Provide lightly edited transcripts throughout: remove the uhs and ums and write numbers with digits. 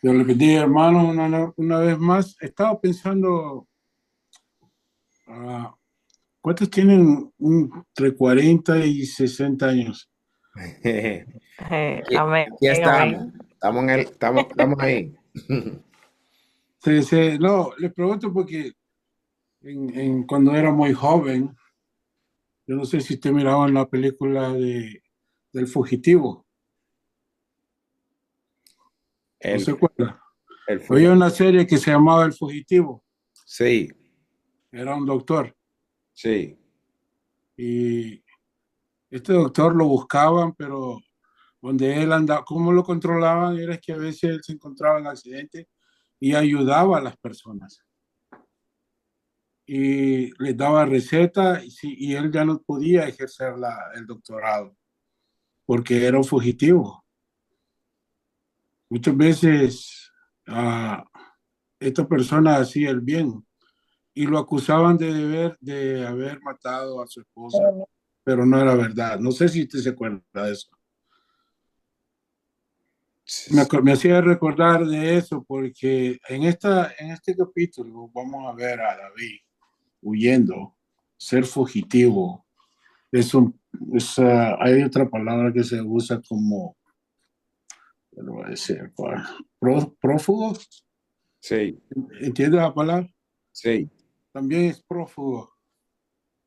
Yo le pedí, hermano, una vez más. Estaba pensando, ah, ¿cuántos tienen entre 40 y 60 años? Aquí, Amén, aquí estamos. amén. Estamos ahí. No, les pregunto porque cuando era muy joven, yo no sé si usted miraba la película del Fugitivo, ¿no El, se acuerda? el Había fugitivo. una serie que se llamaba El Fugitivo, Sí, era un doctor, sí, y este doctor lo buscaban, pero donde él andaba, cómo lo controlaban era que a veces él se encontraba en accidentes y ayudaba a las personas y les daba recetas y él ya no podía ejercer el doctorado porque era un fugitivo. Muchas veces uh, esta persona hacía el bien y lo acusaban de haber matado a su esposa, pero no era verdad. No sé si usted se acuerda de eso. sí, Me hacía recordar de eso porque en este capítulo vamos a ver a David huyendo, ser fugitivo. Es un, hay otra palabra que se usa como, lo voy a decir, prófugo. sí, ¿Entiendes la palabra? sí. También es prófugo,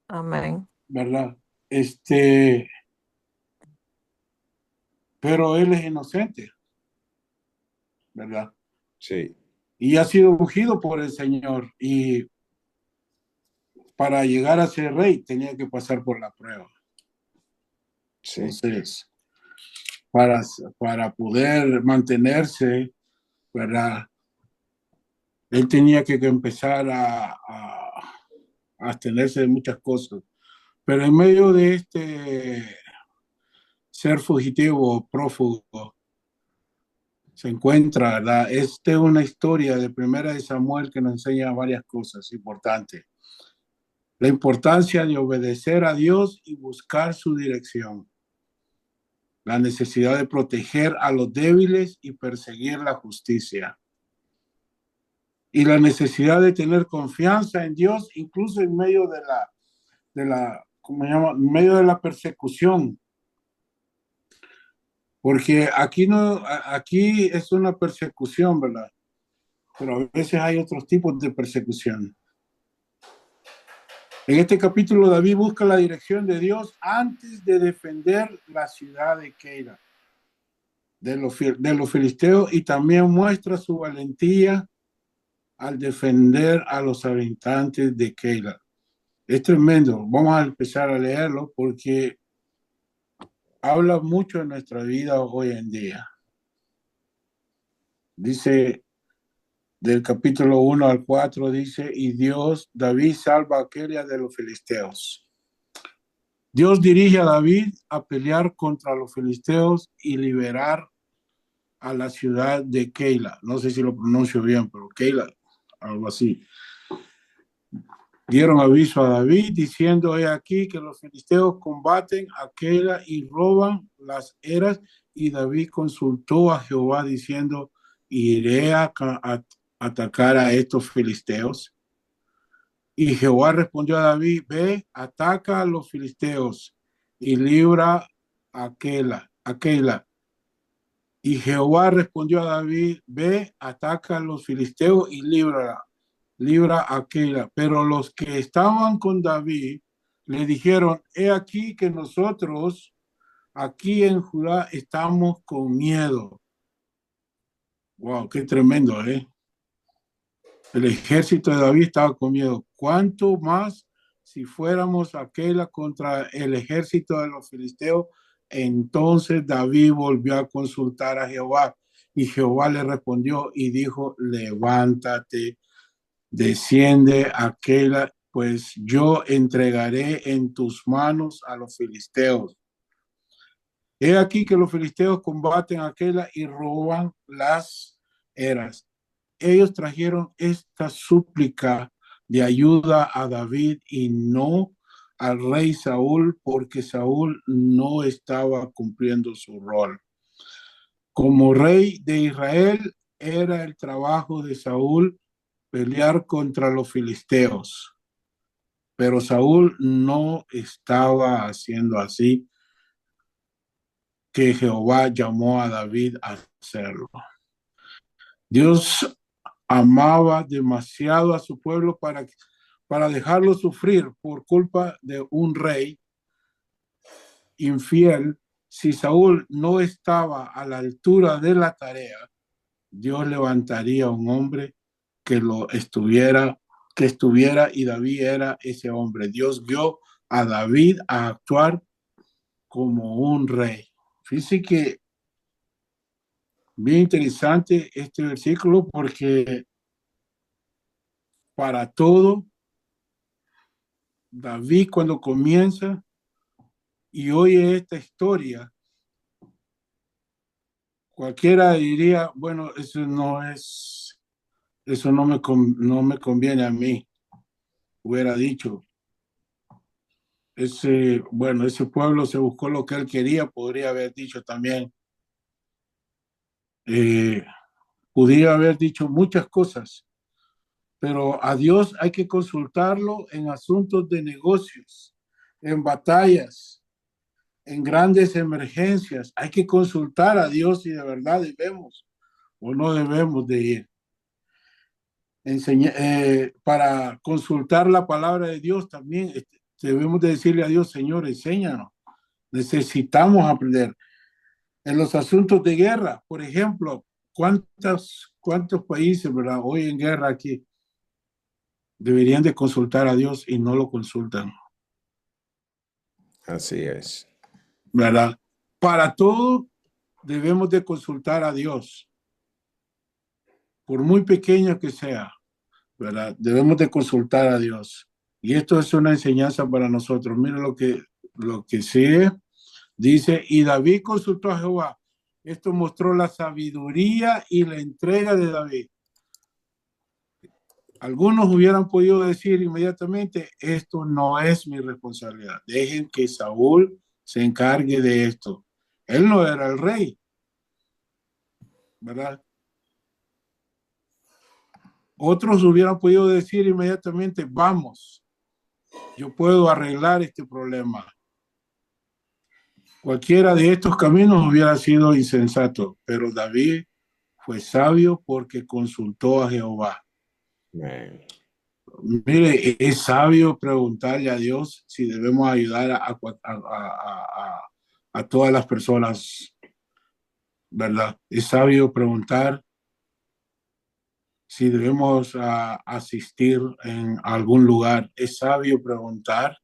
Amén. ¿verdad? Este, pero él es inocente, ¿verdad? Sí, Y ha sido ungido por el Señor y para llegar a ser rey tenía que pasar por la prueba. sí, Entonces, para, para poder mantenerse, ¿verdad? Él tenía que empezar a abstenerse de muchas cosas. Pero en medio de este ser fugitivo o prófugo se encuentra, ¿verdad? Esta es una historia de Primera de Samuel que nos enseña varias cosas importantes. La importancia de obedecer a Dios y buscar su dirección. La necesidad de proteger a los débiles y perseguir la justicia. Y la necesidad de tener confianza en Dios, incluso en medio ¿cómo se llama? En medio de la persecución. Porque aquí no, aquí es una persecución, ¿verdad? Pero a veces hay otros tipos de persecución. En este capítulo, David busca la dirección de Dios antes de defender la ciudad de Keila, de los filisteos, y también muestra su valentía al defender a los habitantes de Keila. Es tremendo. Vamos a empezar a leerlo porque habla mucho de nuestra vida hoy en día. Dice del capítulo 1 al 4, dice, y David salva a Keila de los filisteos. Dios dirige a David a pelear contra los filisteos y liberar a la ciudad de Keila. No sé si lo pronuncio bien, pero Keila, algo así. Dieron aviso a David diciendo, he aquí que los filisteos combaten a Keila y roban las eras. Y David consultó a Jehová diciendo, iré a atacar a estos filisteos. Y Jehová respondió a David, ve, ataca a los filisteos y libra a Keila. Y Jehová respondió a David, ve, ataca a los filisteos y libra a Keila. Pero los que estaban con David le dijeron, he aquí que nosotros aquí en Judá estamos con miedo. Wow, qué tremendo, ¿eh? El ejército de David estaba con miedo. ¿Cuánto más si fuéramos aquella contra el ejército de los filisteos? Entonces David volvió a consultar a Jehová y Jehová le respondió y dijo, levántate, desciende a aquella, pues yo entregaré en tus manos a los filisteos. He aquí que los filisteos combaten a aquella y roban las eras. Ellos trajeron esta súplica de ayuda a David y no al rey Saúl, porque Saúl no estaba cumpliendo su rol. Como rey de Israel, era el trabajo de Saúl pelear contra los filisteos. Pero Saúl no estaba haciendo así, que Jehová llamó a David a hacerlo. Dios amaba demasiado a su pueblo para dejarlo sufrir por culpa de un rey infiel. Si Saúl no estaba a la altura de la tarea, Dios levantaría un hombre que estuviera, y David era ese hombre. Dios dio a David a actuar como un rey. Fíjense que bien interesante este versículo, porque para todo, David cuando comienza y oye esta historia, cualquiera diría, bueno, eso no me conviene a mí. Hubiera dicho, ese pueblo se buscó lo que él quería, podría haber dicho también. Podría haber dicho muchas cosas, pero a Dios hay que consultarlo en asuntos de negocios, en batallas, en grandes emergencias. Hay que consultar a Dios si de verdad debemos o no debemos de ir. Para consultar la palabra de Dios también debemos de decirle a Dios, Señor, enséñanos. Necesitamos aprender. En los asuntos de guerra, por ejemplo, ¿cuántos países, verdad, hoy en guerra aquí deberían de consultar a Dios y no lo consultan? Así es. ¿Verdad? Para todo debemos de consultar a Dios, por muy pequeño que sea, ¿verdad? Debemos de consultar a Dios. Y esto es una enseñanza para nosotros. Mira lo que sigue. Dice, y David consultó a Jehová. Esto mostró la sabiduría y la entrega de David. Algunos hubieran podido decir inmediatamente, esto no es mi responsabilidad. Dejen que Saúl se encargue de esto. Él no era el rey, ¿verdad? Otros hubieran podido decir inmediatamente, vamos, yo puedo arreglar este problema. Cualquiera de estos caminos hubiera sido insensato, pero David fue sabio porque consultó a Jehová. Amén. Mire, es sabio preguntarle a Dios si debemos ayudar a todas las personas, ¿verdad? Es sabio preguntar si debemos asistir en algún lugar. Es sabio preguntar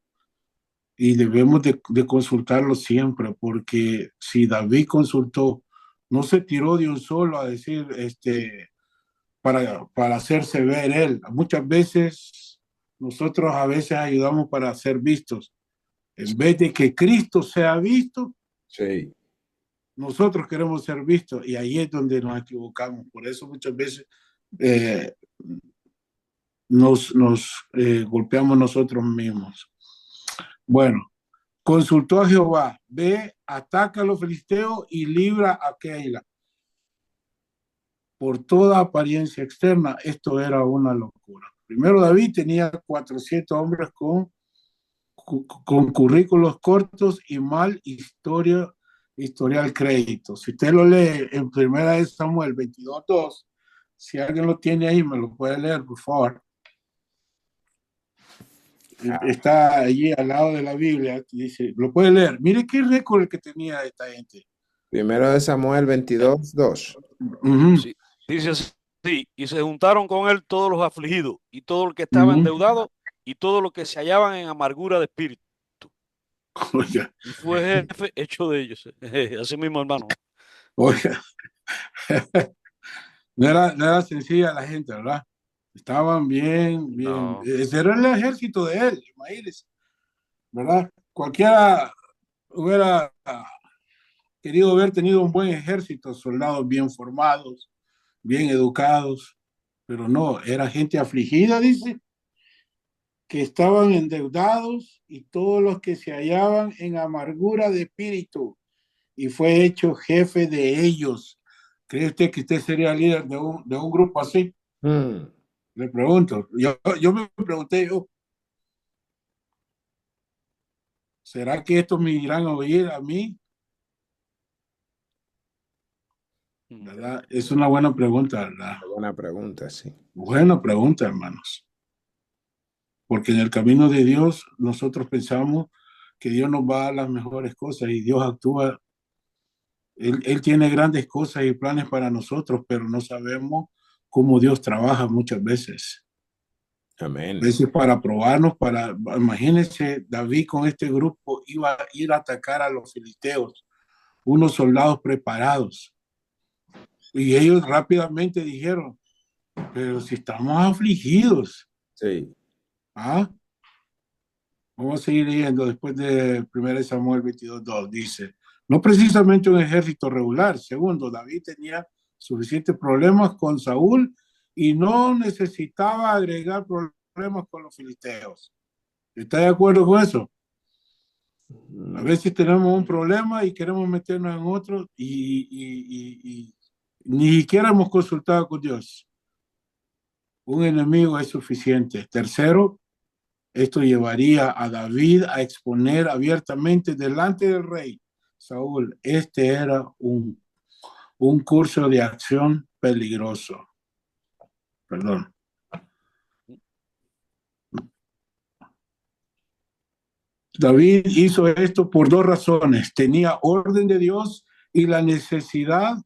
y debemos de consultarlo siempre, porque si David consultó, no se tiró de un solo a decir, para hacerse ver él. Muchas veces nosotros a veces ayudamos para ser vistos. En vez de que Cristo sea visto, Sí. nosotros queremos ser vistos, y ahí es donde nos equivocamos. Por eso muchas veces nos golpeamos nosotros mismos. Bueno, consultó a Jehová, ve, ataca a los filisteos y libra a Keila. Por toda apariencia externa, esto era una locura. Primero, David tenía 400 hombres con currículos cortos y mal historial crédito. Si usted lo lee en Primera de Samuel 22:2, si alguien lo tiene ahí, me lo puede leer, por favor. Está allí al lado de la Biblia, dice, lo puede leer. Mire qué récord el que tenía esta gente. Primero de Samuel 22:2. Sí, dice así, y se juntaron con él todos los afligidos y todo el que estaba endeudado y todo los que se hallaban en amargura de espíritu. Oiga, Y fue jefe hecho de ellos. Así mismo, hermano. oiga. No era sencilla la gente, ¿verdad? Estaban bien. No. Ese era el ejército de él, imagínense, ¿verdad? Cualquiera hubiera querido haber tenido un buen ejército, soldados bien formados, bien educados, pero no, era gente afligida, dice, que estaban endeudados y todos los que se hallaban en amargura de espíritu, y fue hecho jefe de ellos. ¿Cree usted que usted sería líder de un grupo así? Mm. Le pregunto. Yo me pregunté yo, ¿será que estos me irán a oír a mí? ¿Verdad? Es una buena pregunta, ¿verdad? Buena pregunta, sí. Buena pregunta, hermanos. Porque en el camino de Dios nosotros pensamos que Dios nos va a dar las mejores cosas y Dios actúa. Él tiene grandes cosas y planes para nosotros, pero no sabemos cómo Dios trabaja muchas veces. A Amén. veces para probarnos, imagínense, David con este grupo iba a ir a atacar a los filisteos, unos soldados preparados. Y ellos rápidamente dijeron, pero si estamos afligidos, Sí. ¿ah? Vamos a seguir leyendo después de 1 Samuel 22:2. Dice, no precisamente un ejército regular. Segundo, David tenía suficientes problemas con Saúl y no necesitaba agregar problemas con los filisteos. ¿Está de acuerdo con eso? A veces tenemos un problema y queremos meternos en otro y ni siquiera hemos consultado con Dios. Un enemigo es suficiente. Tercero, esto llevaría a David a exponer abiertamente delante del rey Saúl. Este era un curso de acción peligroso. Perdón. David hizo esto por dos razones. Tenía orden de Dios y la necesidad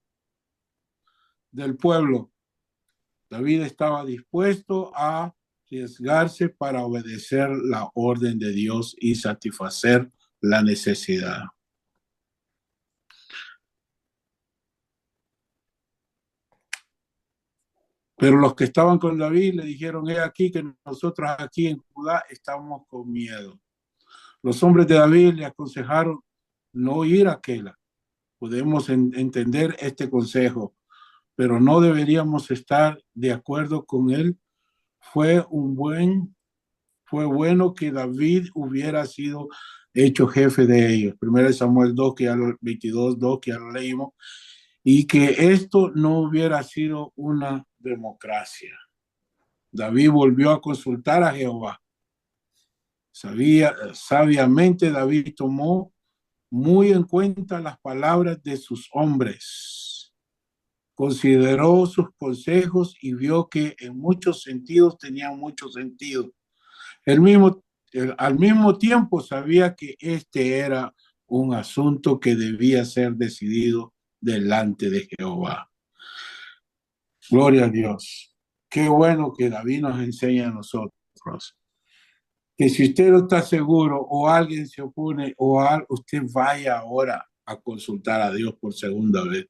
del pueblo. David estaba dispuesto a arriesgarse para obedecer la orden de Dios y satisfacer la necesidad. Pero los que estaban con David le dijeron, he aquí que nosotros aquí en Judá estamos con miedo. Los hombres de David le aconsejaron no ir a Keila. Podemos entender este consejo, pero no deberíamos estar de acuerdo con él. Fue bueno que David hubiera sido hecho jefe de ellos. 1 Samuel 2, 22:2, que ya lo leímos, y que esto no hubiera sido una democracia. David volvió a consultar a Jehová. Sabiamente David tomó muy en cuenta las palabras de sus hombres. Consideró sus consejos y vio que en muchos sentidos tenían mucho sentido. Al mismo tiempo sabía que este era un asunto que debía ser decidido delante de Jehová. Gloria a Dios. Qué bueno que David nos enseña a nosotros que si usted no está seguro o alguien se opone usted vaya ahora a consultar a Dios por segunda vez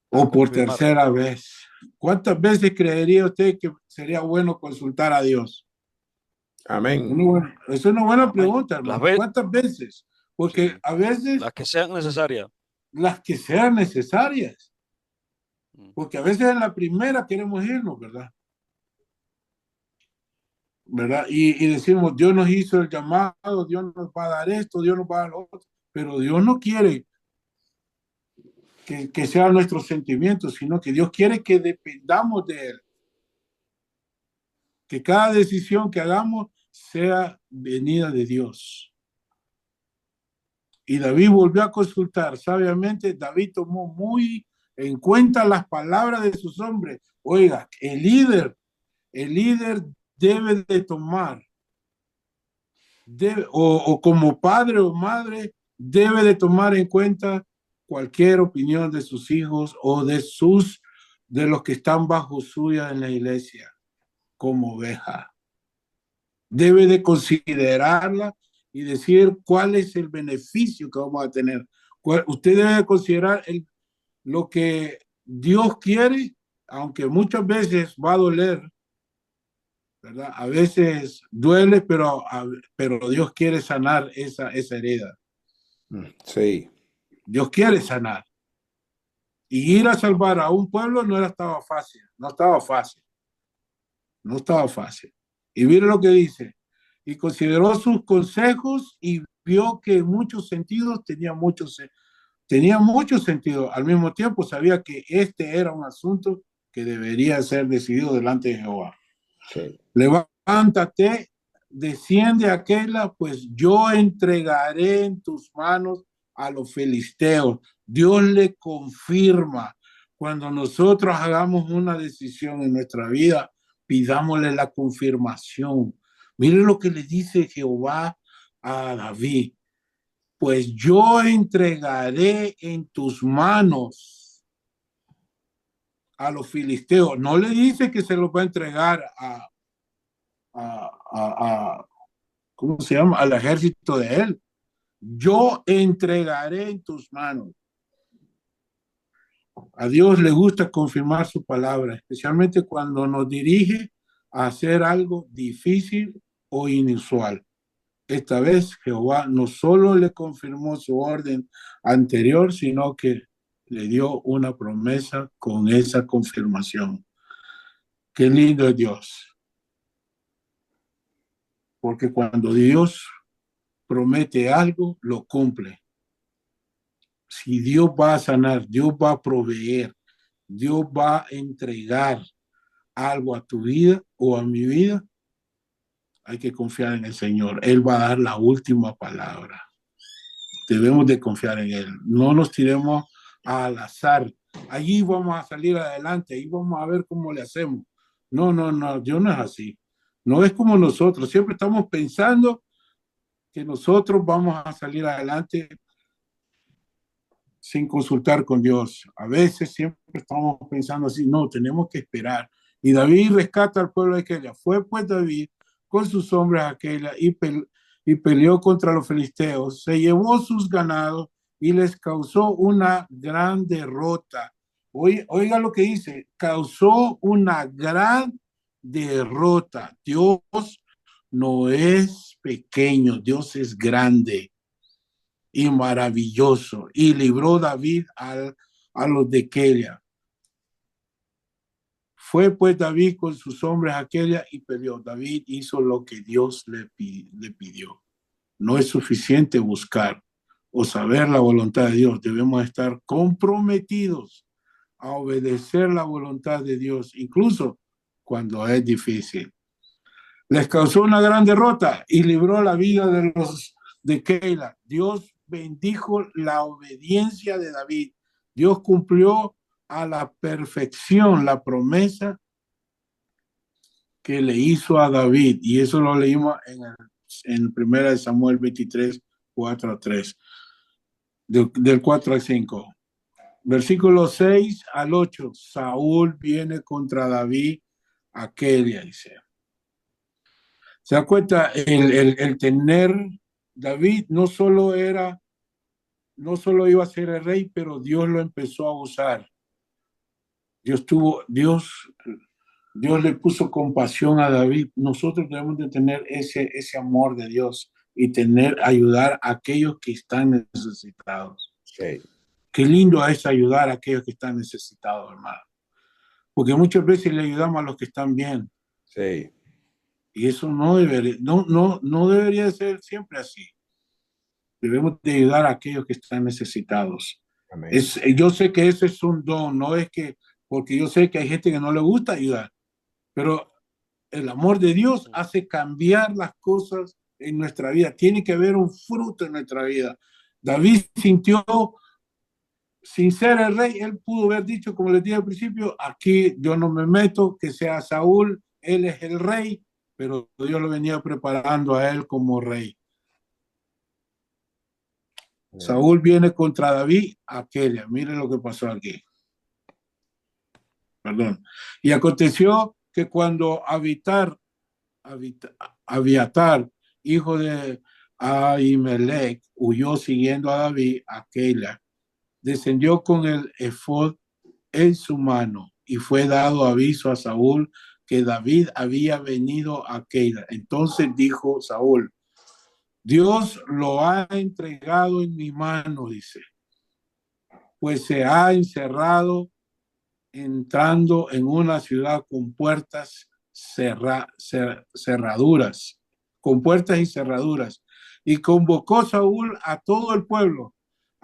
o por tercera vez. ¿Cuántas veces creería usted que sería bueno consultar a Dios? Amén. Es una buena pregunta, hermano. ¿Cuántas veces? Porque sí, a veces... las que sean necesarias. Las que sean necesarias. Porque a veces en la primera queremos irnos, ¿verdad? ¿Verdad? Y decimos, Dios nos hizo el llamado, Dios nos va a dar esto, Dios nos va a dar lo otro, pero Dios no quiere que sean nuestros sentimientos, sino que Dios quiere que dependamos de Él. Que cada decisión que hagamos sea venida de Dios. Y David volvió a consultar sabiamente. David tomó muy en cuenta las palabras de sus hombres. Oiga, el líder debe de tomar, o como padre o madre, debe de tomar en cuenta cualquier opinión de sus hijos o de los que están bajo suya en la iglesia como oveja. Debe de considerarla y decir cuál es el beneficio que vamos a tener. Usted debe considerar lo que Dios quiere, aunque muchas veces va a doler, ¿verdad? A veces duele, pero Dios quiere sanar esa herida. Sí. Dios quiere sanar. Y ir a salvar a un pueblo no estaba fácil. Y mire lo que dice. Y consideró sus consejos y vio que en muchos sentidos tenía tenía mucho sentido. Al mismo tiempo sabía que este era un asunto que debería ser decidido delante de Jehová. Sí. Levántate, desciende a Keila, pues yo entregaré en tus manos a los filisteos. Dios le confirma. Cuando nosotros hagamos una decisión en nuestra vida, pidámosle la confirmación. Mire lo que le dice Jehová a David. Pues yo entregaré en tus manos a los filisteos. No le dice que se los va a entregar a ¿cómo se llama? Al ejército de él. Yo entregaré en tus manos. A Dios le gusta confirmar su palabra, especialmente cuando nos dirige a hacer algo difícil o inusual. Esta vez Jehová no solo le confirmó su orden anterior, sino que le dio una promesa con esa confirmación. Qué lindo es Dios. Porque cuando Dios promete algo, lo cumple. Si Dios va a sanar, Dios va a proveer, Dios va a entregar algo a tu vida o a mi vida, hay que confiar en el Señor. Él va a dar la última palabra. Debemos de confiar en Él. No nos tiremos al azar. Allí vamos a salir adelante, ahí vamos a ver cómo le hacemos. No, Dios no es así. No es como nosotros. Siempre estamos pensando que nosotros vamos a salir adelante sin consultar con Dios. A veces siempre estamos pensando así, no, tenemos que esperar. Y David rescata al pueblo de Keila. Fue pues David con sus hombres a Keila y peleó contra los filisteos. Se llevó sus ganados y les causó una gran derrota. Oiga lo que dice, causó una gran derrota. Dios no es pequeño, Dios es grande y maravilloso, y libró David a los de Keila. Fue pues David con sus hombres a Keila y peleó. David hizo lo que Dios le pidió. No es suficiente buscar o saber la voluntad de Dios. Debemos estar comprometidos a obedecer la voluntad de Dios, incluso cuando es difícil. Les causó una gran derrota y libró la vida de los de Keila. Dios bendijo la obediencia de David. Dios cumplió a la perfección la promesa que le hizo a David. Y eso lo leímos en 1 Samuel 23, 4 a 3. Del 4 al 5. Versículo 6 al 8. Saúl viene contra David a Keila, dice. ¿Se da cuenta? El tener David no solo iba a ser el rey, pero Dios lo empezó a usar. Dios le puso compasión a David. Nosotros debemos de tener ese amor de Dios y ayudar a aquellos que están necesitados. Sí. Qué lindo es ayudar a aquellos que están necesitados, hermano. Porque muchas veces le ayudamos a los que están bien. Sí. Y eso no debería ser siempre así. Debemos de ayudar a aquellos que están necesitados. Amén. Yo sé que ese es un don, no es que, porque yo sé que hay gente que no le gusta ayudar, pero el amor de Dios hace cambiar las cosas en nuestra vida. Tiene que haber un fruto en nuestra vida. David sintió, sin ser el rey, él pudo haber dicho, como les dije al principio, aquí yo no me meto, que sea Saúl, él es el rey, pero Dios lo venía preparando a él como rey. Saúl viene contra David a Keila. Miren lo que pasó aquí. Perdón. Y aconteció que cuando Abiatar, hijo de Ahimelech, huyó siguiendo a David a Keila, descendió con el efod en su mano y fue dado aviso a Saúl que David había venido a Keila. Entonces dijo Saúl, Dios lo ha entregado en mi mano, dice, pues se ha encerrado entrando en una ciudad con puertas cerraduras, con puertas y cerraduras. Y convocó Saúl a todo el pueblo,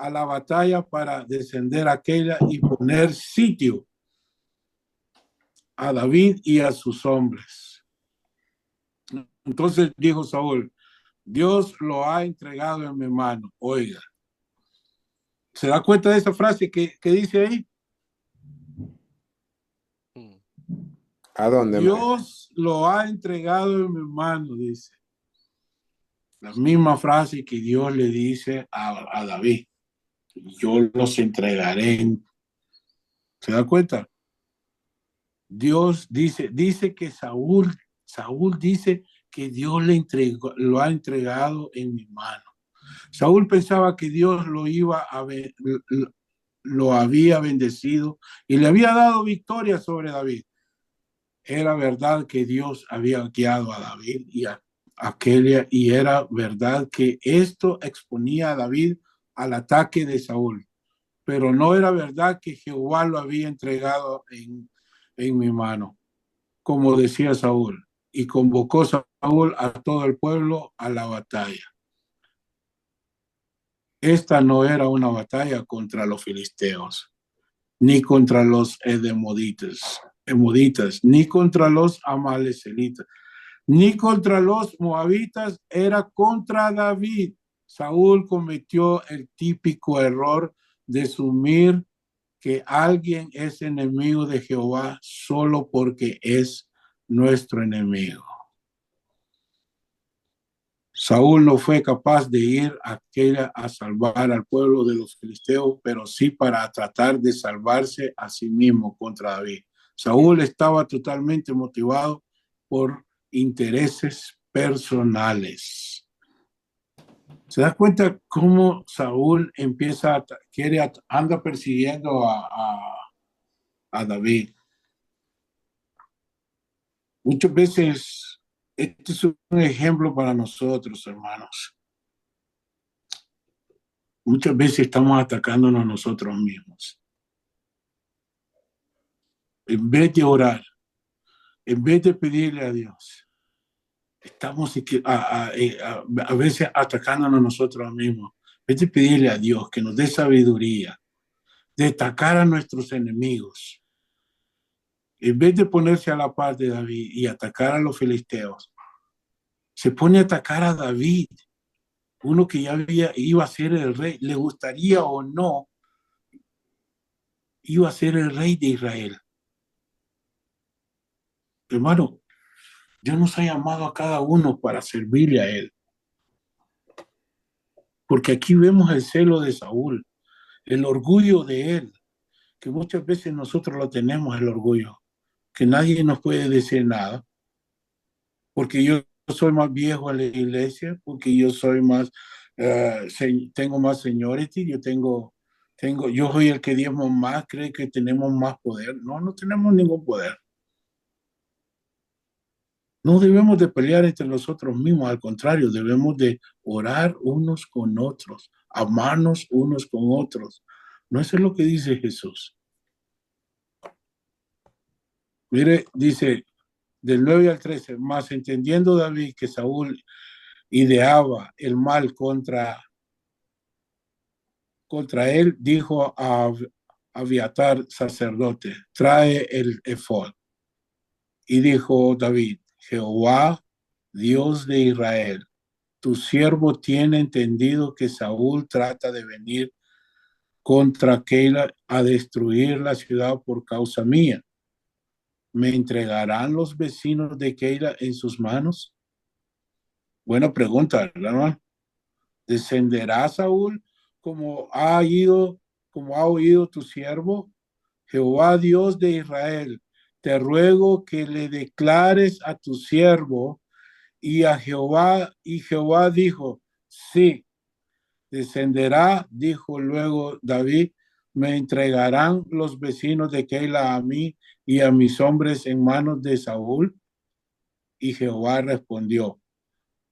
a la batalla para descender a Keila y poner sitio a David y a sus hombres. Entonces dijo Saúl, Dios lo ha entregado en mi mano. Oiga, ¿se da cuenta de esa frase que dice ahí? ¿A dónde? Dios lo ha entregado en mi mano, dice. La misma frase que Dios le dice a David. Yo los entregaré. ¿Se da cuenta? Dios dice que Saúl dice que Dios lo ha entregado en mi mano. Saúl pensaba que Dios lo había bendecido y le había dado victoria sobre David. Era verdad que Dios había guiado a David y a Keila, y era verdad que esto exponía a David al ataque de Saúl. Pero no era verdad que Jehová lo había entregado en mi mano, como decía Saúl. Y convocó Saúl a todo el pueblo a la batalla. Esta no era una batalla contra los filisteos, ni contra los emoditas, ni contra los amalecitas, ni contra los moabitas, era contra David. Saúl cometió el típico error de asumir que alguien es enemigo de Jehová solo porque es nuestro enemigo. Saúl no fue capaz de ir a salvar al pueblo de los filisteos, pero sí para tratar de salvarse a sí mismo contra David. Saúl estaba totalmente motivado por intereses personales. ¿Se da cuenta cómo Saúl anda persiguiendo a David? Muchas veces, este es un ejemplo para nosotros, hermanos. Muchas veces estamos atacándonos nosotros mismos. En vez de orar, en vez de pedirle a Dios, estamos a veces atacándonos nosotros mismos. En vez de pedirle a Dios que nos dé sabiduría, de atacar a nuestros enemigos, en vez de ponerse a la par de David y atacar a los filisteos, se pone a atacar a David, uno que ya iba a ser el rey, le gustaría o no, iba a ser el rey de Israel. Hermano, Dios nos ha llamado a cada uno para servirle a Él. Porque aquí vemos el celo de Saúl, el orgullo de él, que muchas veces nosotros lo tenemos, el orgullo, que nadie nos puede decir nada, porque yo soy más viejo en la iglesia, porque yo soy más, tengo más seniority, yo soy el que diezmo más, cree que tenemos más poder. No, no tenemos ningún poder. No debemos de pelear entre nosotros mismos, al contrario, debemos de orar unos con otros, amarnos unos con otros. No, eso es lo que dice Jesús. Mire, dice del 9 al 13, más entendiendo David que Saúl ideaba el mal contra él, dijo a Abiatar, sacerdote, trae el efod. Y dijo David, Jehová, Dios de Israel, tu siervo tiene entendido que Saúl trata de venir contra Keila a destruir la ciudad por causa mía. ¿Me entregarán los vecinos de Keila en sus manos? Buena pregunta, ¿verdad? ¿Descenderá Saúl como ha oído tu siervo? Jehová Dios de Israel, te ruego que le declares a tu siervo y a Jehová. Y Jehová dijo, sí, descenderá. Dijo luego David, me entregarán los vecinos de Keila a mí y a mis hombres en manos de Saúl. Y Jehová respondió,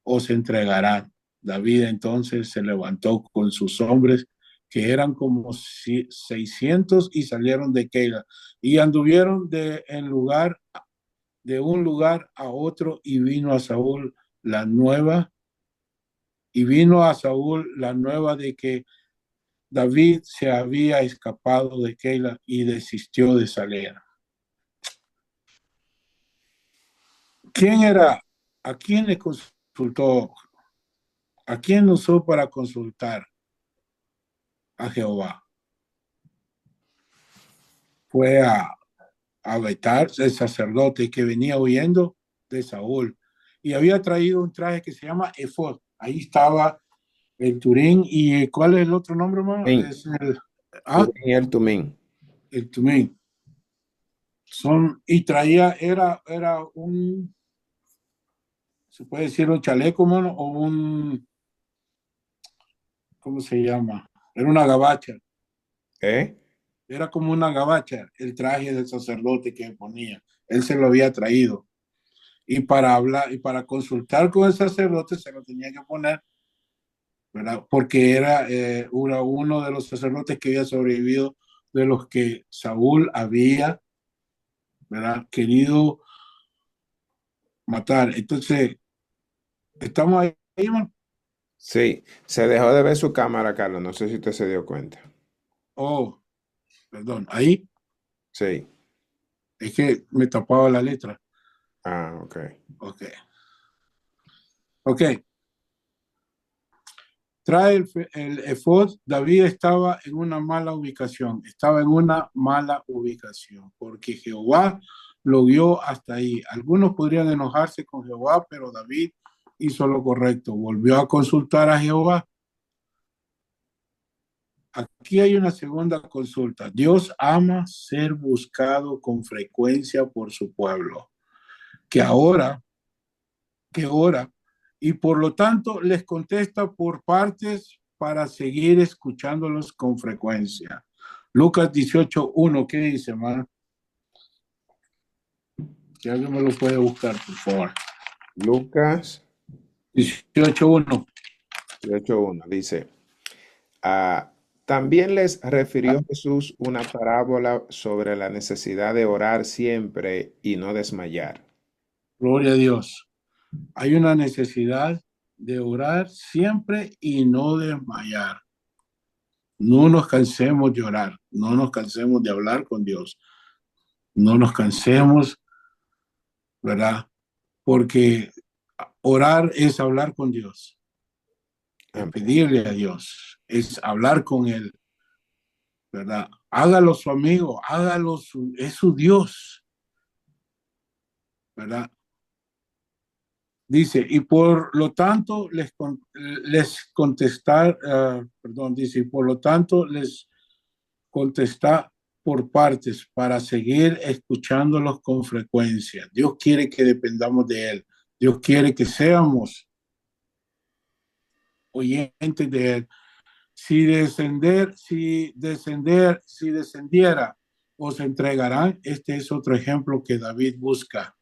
os entregarán. David entonces se levantó con sus hombres, que eran como 600, y salieron de Keila y anduvieron de un lugar a otro, y vino a Saúl la nueva de que David se había escapado de Keila y desistió de salir. ¿Quién era? ¿A quién le consultó? ¿A quién usó para consultar a Jehová? Fue a Abiatar, el sacerdote que venía huyendo de Saúl y había traído un traje que se llama efod. Ahí estaba el Turín y ¿cuál es el otro nombre, hermano? Es Urín y el Tumín. el Tumín. Y traía, era un, se puede decir un chaleco, mano, o ¿cómo se llama? Era una gabacha. Era como una gabacha, el traje del sacerdote que ponía. Él se lo había traído. Y para hablar, y para consultar con el sacerdote se lo tenía que poner, ¿verdad? Porque era uno de los sacerdotes que había sobrevivido de los que Saúl había, ¿verdad?, querido matar. Entonces, ¿estamos ahí, hermano? Sí, se dejó de ver su cámara, Carlos. No sé si usted se dio cuenta. Oh, perdón, ahí Sí. es que me tapaba la letra. Ah, ok. Ok. Ok. Trae el efod. David estaba en una mala ubicación. Estaba en una mala ubicación porque Jehová lo guió hasta ahí. Algunos podrían enojarse con Jehová, pero David hizo lo correcto. Volvió a consultar a Jehová. Aquí hay una segunda consulta. Dios ama ser buscado con frecuencia por su pueblo, que ora, y por lo tanto les contesta por partes para seguir escuchándolos con frecuencia. Lucas 18:1, ¿qué dice, hermano? Si alguien me lo puede buscar, por favor. Lucas 18:1. 18:1 dice, también les refirió Jesús una parábola sobre la necesidad de orar siempre y no desmayar. Gloria a Dios. Hay una necesidad de orar siempre y no desmayar. No nos cansemos de orar, no nos cansemos de hablar con Dios, no nos cansemos, ¿verdad? Porque orar es hablar con Dios, es Amén. pedirle a Dios, es hablar con Él, ¿verdad? Hágalo su amigo, es su Dios, ¿verdad? Dice, y por lo tanto dice, y por lo tanto les contesta por partes para seguir escuchándolos con frecuencia. Dios quiere que dependamos de Él. Dios quiere que seamos oyentes de Él. Si descendiera, os entregarán. Este es otro ejemplo que David busca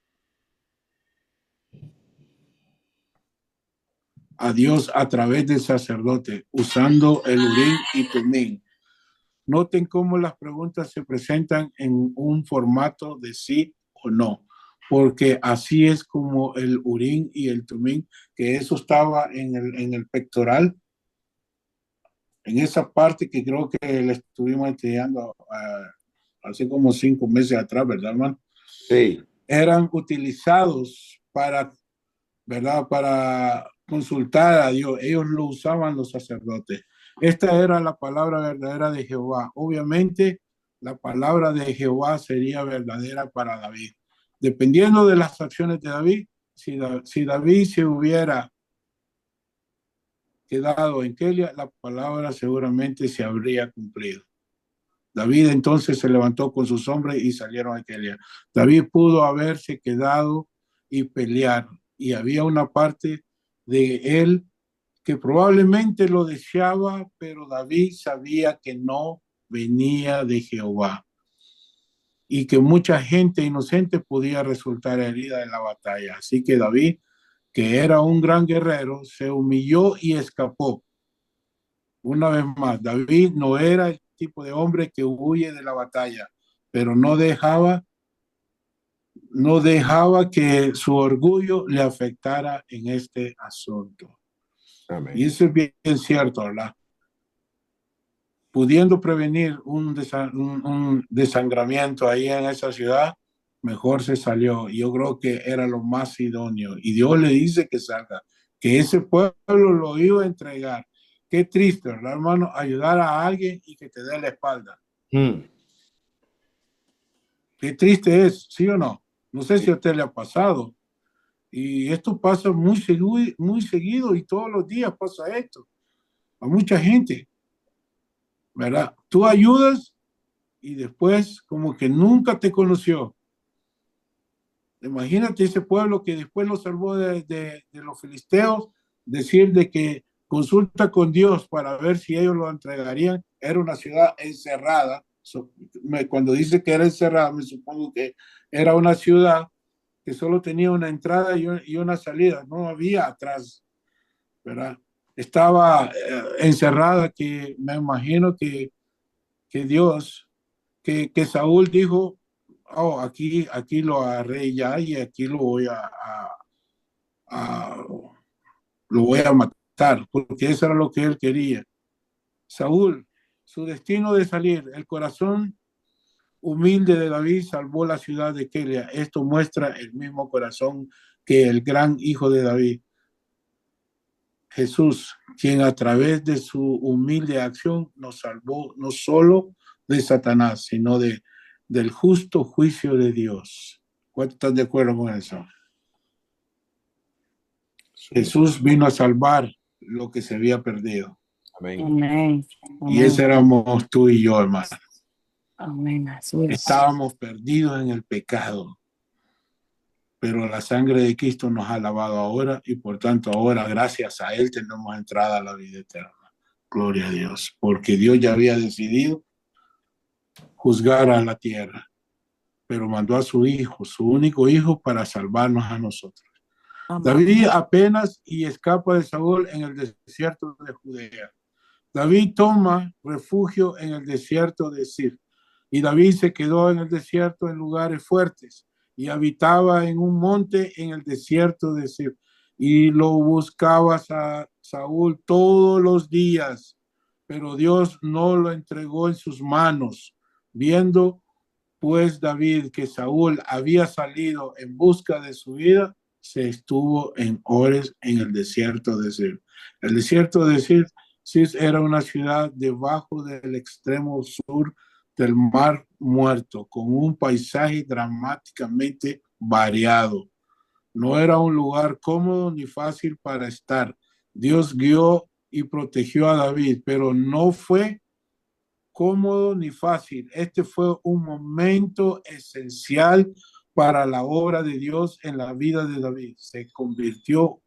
a Dios a través del sacerdote, usando el Urim y Tumim. Noten cómo las preguntas se presentan en un formato de sí o no, porque así es como el Urim y el Tumim, que eso estaba en el pectoral, en esa parte que creo que le estuvimos estudiando hace como 5 meses atrás, ¿verdad, hermano? Sí. Eran utilizados para, ¿verdad?, para consultar a Dios. Ellos lo usaban los sacerdotes. Esta era la palabra verdadera de Jehová. Obviamente, la palabra de Jehová sería verdadera para David. Dependiendo de las acciones de David, si David se hubiera quedado en Keila, la palabra seguramente se habría cumplido. David entonces se levantó con sus hombres y salieron a Keila. David pudo haberse quedado y pelear, y había una parte de él que probablemente lo deseaba, pero David sabía que no venía de Jehová y que mucha gente inocente podía resultar herida en la batalla. Así que David, que era un gran guerrero, se humilló y escapó. Una vez más, David no era el tipo de hombre que huye de la batalla, pero no dejaba que su orgullo le afectara en este asunto. Amén. Y eso es bien cierto, ¿verdad? pudiendo prevenir un desangramiento ahí en esa ciudad, mejor se salió. Yo creo que era lo más idóneo. Y Dios le dice que salga, que ese pueblo lo iba a entregar. Qué triste, ¿verdad, hermano? Ayudar a alguien y que te dé la espalda. Qué triste es, ¿sí o no? No sé si a usted le ha pasado. Y esto pasa muy seguido y todos los días pasa esto. A mucha gente, ¿verdad? Tú ayudas y después como que nunca te conoció. Imagínate ese pueblo que después lo salvó de los filisteos, decir de que consulta con Dios para ver si ellos lo entregarían. Era una ciudad encerrada. Cuando dice que era encerrada, me supongo que era una ciudad que solo tenía una entrada y una salida, no había atrás, ¿verdad? Estaba encerrada, que me imagino que Dios, que Saúl dijo, oh, aquí lo agarré ya y aquí lo voy a matar, porque eso era lo que él quería. Saúl, su destino de salir, el corazón humilde de David salvó la ciudad de Keila. Esto muestra el mismo corazón que el gran hijo de David, Jesús, quien a través de su humilde acción nos salvó no solo de Satanás, sino del justo juicio de Dios. ¿Cuántos están de acuerdo con eso? Jesús vino a salvar lo que se había perdido. Amén. Amén. Y ese éramos tú y yo, hermano. Amén. Así es. Estábamos perdidos en el pecado, pero la sangre de Cristo nos ha lavado ahora y por tanto ahora gracias a Él tenemos entrada a la vida eterna. Gloria a Dios, porque Dios ya había decidido juzgar a la tierra, pero mandó a su hijo, su único hijo, para salvarnos a nosotros. Amén. David apenas y escapa de Saúl en el desierto de Judea. David toma refugio en el desierto de Sif. Y David se quedó en el desierto en lugares fuertes y habitaba en un monte en el desierto de Sif. Y lo buscaba Saúl todos los días, pero Dios no lo entregó en sus manos. Viendo pues David que Saúl había salido en busca de su vida, se estuvo en Ores en el desierto de Sif. El desierto de Sif era una ciudad debajo del extremo sur del Mar Muerto, con un paisaje dramáticamente variado. No era un lugar cómodo ni fácil para estar. Dios guió y protegió a David, pero no fue cómodo ni fácil. Este fue un momento esencial para la obra de Dios en la vida de David. Se convirtió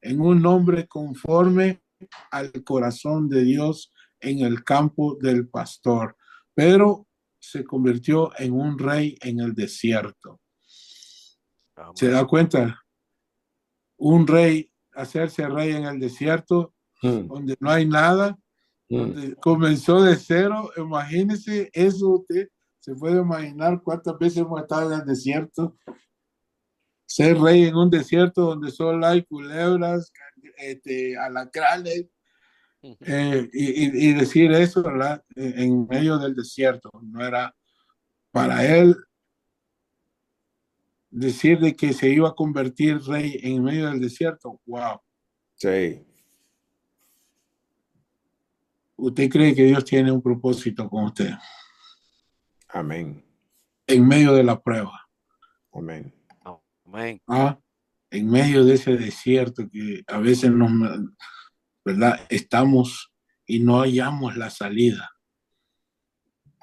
en un hombre conforme al corazón de Dios en el campo del pastor, pero se convirtió en un rey en el desierto. Amén. ¿Se da cuenta? Un rey, hacerse rey en el desierto, donde no hay nada, donde comenzó de cero. Imagínese eso. Usted se puede imaginar cuántas veces hemos estado en el desierto. Ser rey en un desierto donde solo hay culebras, alacranes, y decir eso, ¿verdad? En medio del desierto. No era para él decir de que se iba a convertir rey en medio del desierto. Wow. Sí. ¿Usted cree que Dios tiene un propósito con usted? Amén. En medio de la prueba. Amén. Amén. En medio de ese desierto que a veces ¿verdad? Estamos y no hallamos la salida.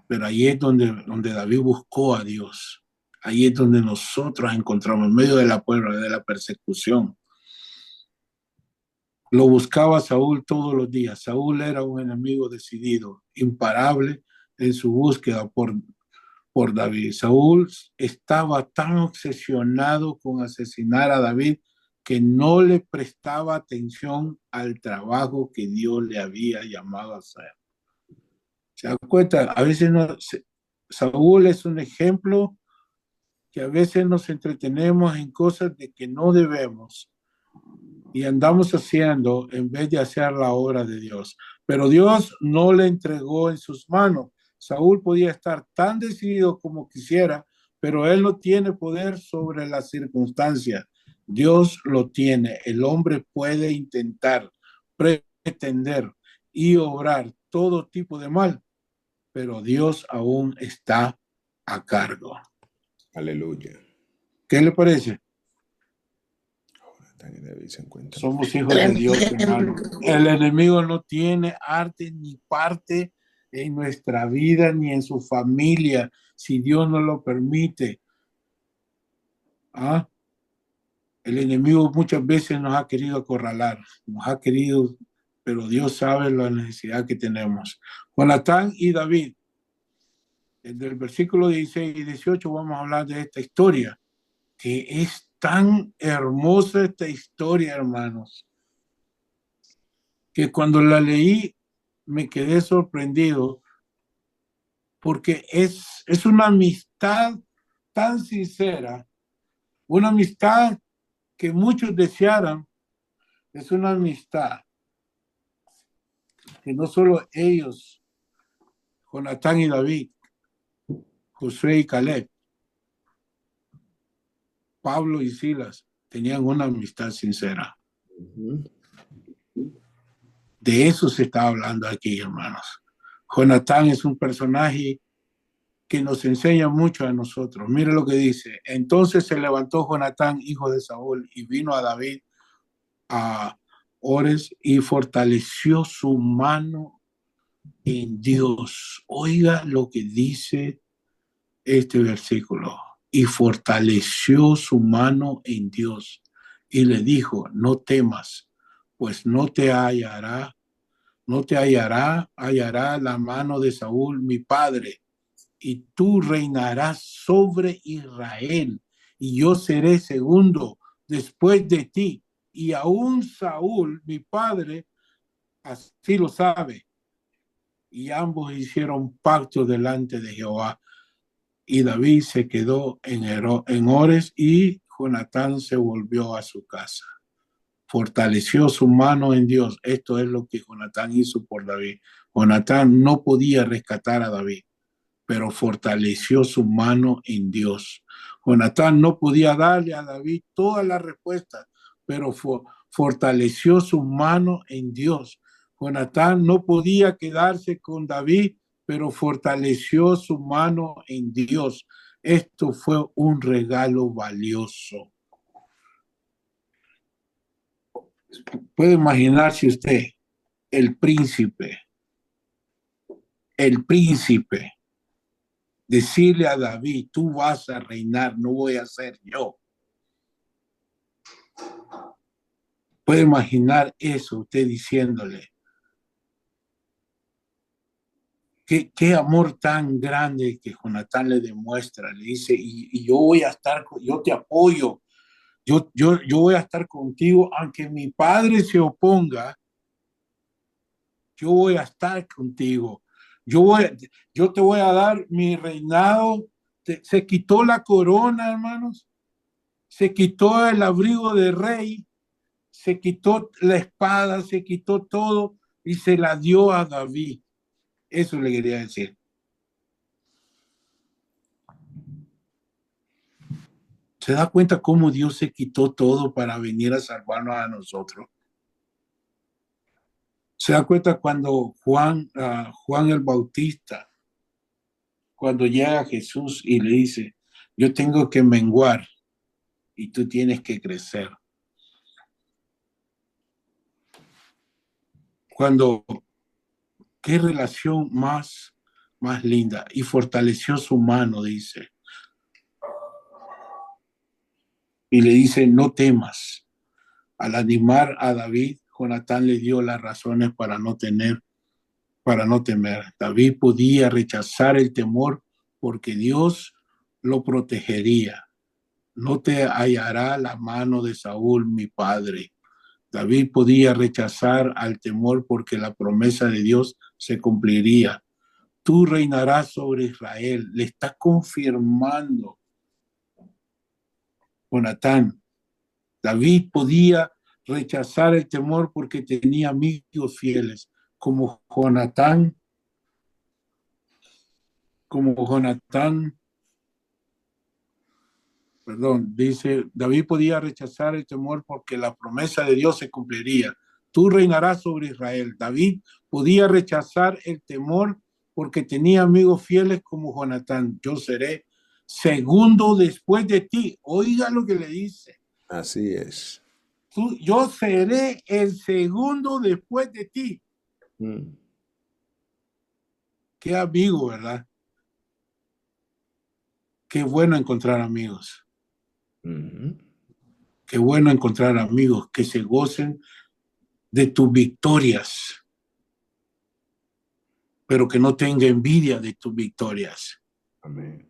Pero ahí es donde David buscó a Dios. Ahí es donde nosotros encontramos, en medio de la prueba, de la persecución. Lo buscaba Saúl todos los días. Saúl era un enemigo decidido, imparable en su búsqueda por David. Saúl estaba tan obsesionado con asesinar a David que no le prestaba atención al trabajo que Dios le había llamado a hacer. ¿Se da cuenta? A veces Saúl es un ejemplo que a veces nos entretenemos en cosas de que no debemos. y andamos haciendo en vez de hacer la obra de Dios. Pero Dios no le entregó en sus manos. Saúl podía estar tan decidido como quisiera, pero él no tiene poder sobre las circunstancias. Dios lo tiene. El hombre puede intentar, pretender y obrar todo tipo de mal, pero Dios aún está a cargo. Aleluya. ¿Qué le parece? Jonatán y David se encuentran. Somos hijos de Dios, hermano. El enemigo no tiene arte ni parte en nuestra vida ni en su familia, si Dios no lo permite. ¿Ah? El enemigo muchas veces nos ha querido acorralar, nos ha querido, pero Dios sabe la necesidad que tenemos. Jonatán y David, del versículo 16 y 18 vamos a hablar de esta historia, que es tan hermosa esta historia, hermanos, que cuando la leí me quedé sorprendido, porque es una amistad tan sincera, una amistad que muchos desearan. Es una amistad que no solo ellos, Jonatán y David, Josué y Caleb, Pablo y Silas, tenían una amistad sincera. De eso se está hablando aquí, hermanos. Jonatán es un personaje que nos enseña mucho a nosotros. Mira lo que dice. Entonces se levantó Jonatán, hijo de Saúl, y vino a David a Ores y fortaleció su mano en Dios. Oiga lo que dice este versículo. Y fortaleció su mano en Dios. Y le dijo, no temas, pues no te hallará la mano de Saúl, mi padre, y tú reinarás sobre Israel, y yo seré segundo después de ti. Y aún Saúl, mi padre, así lo sabe. Y ambos hicieron pacto delante de Jehová. Y David se quedó en Ores y Jonatán se volvió a su casa. Fortaleció su mano en Dios. Esto es lo que Jonatán hizo por David. Jonatán no podía rescatar a David, pero fortaleció su mano en Dios. Jonatán no podía darle a David todas las respuestas, pero fortaleció su mano en Dios. Jonatán no podía quedarse con David, pero fortaleció su mano en Dios. Esto fue un regalo valioso. Puede imaginarse usted el príncipe, decirle a David, tú vas a reinar, no voy a ser yo. Puede imaginar eso usted diciéndole. Qué amor tan grande que Jonatán le demuestra. Le dice, y yo voy a estar, yo te apoyo, yo voy a estar contigo, aunque mi padre se oponga, yo voy a estar contigo. Yo te voy a dar mi reinado. Se quitó la corona, hermanos. Se quitó el abrigo de rey. Se quitó la espada, se quitó todo y se la dio a David. Eso le quería decir. ¿Se da cuenta cómo Dios se quitó todo para venir a salvarnos a nosotros? ¿Se da cuenta cuando Juan el Bautista, cuando llega a Jesús y le dice, yo tengo que menguar y tú tienes que crecer? Qué relación más linda. Y fortaleció su mano, dice. Y le dice, no temas. Al animar a David, Jonatán le dio las razones para no temer. David podía rechazar el temor porque Dios lo protegería. No te hallará la mano de Saúl, mi padre. David podía rechazar al temor porque la promesa de Dios se cumpliría. Tú reinarás sobre Israel. Le está confirmando Jonatán. David podía rechazar el temor porque tenía amigos fieles, como Jonatán, perdón, dice, David podía rechazar el temor porque la promesa de Dios se cumpliría. Tú reinarás sobre Israel. David podía rechazar el temor porque tenía amigos fieles como Jonatán. Yo seré segundo después de ti. Oiga lo que le dice. Así es. Yo seré el segundo después de ti. Qué amigo, ¿verdad? Qué bueno encontrar amigos. Qué bueno encontrar amigos que se gocen de tus victorias, pero que no tenga envidia de tus victorias. Amén.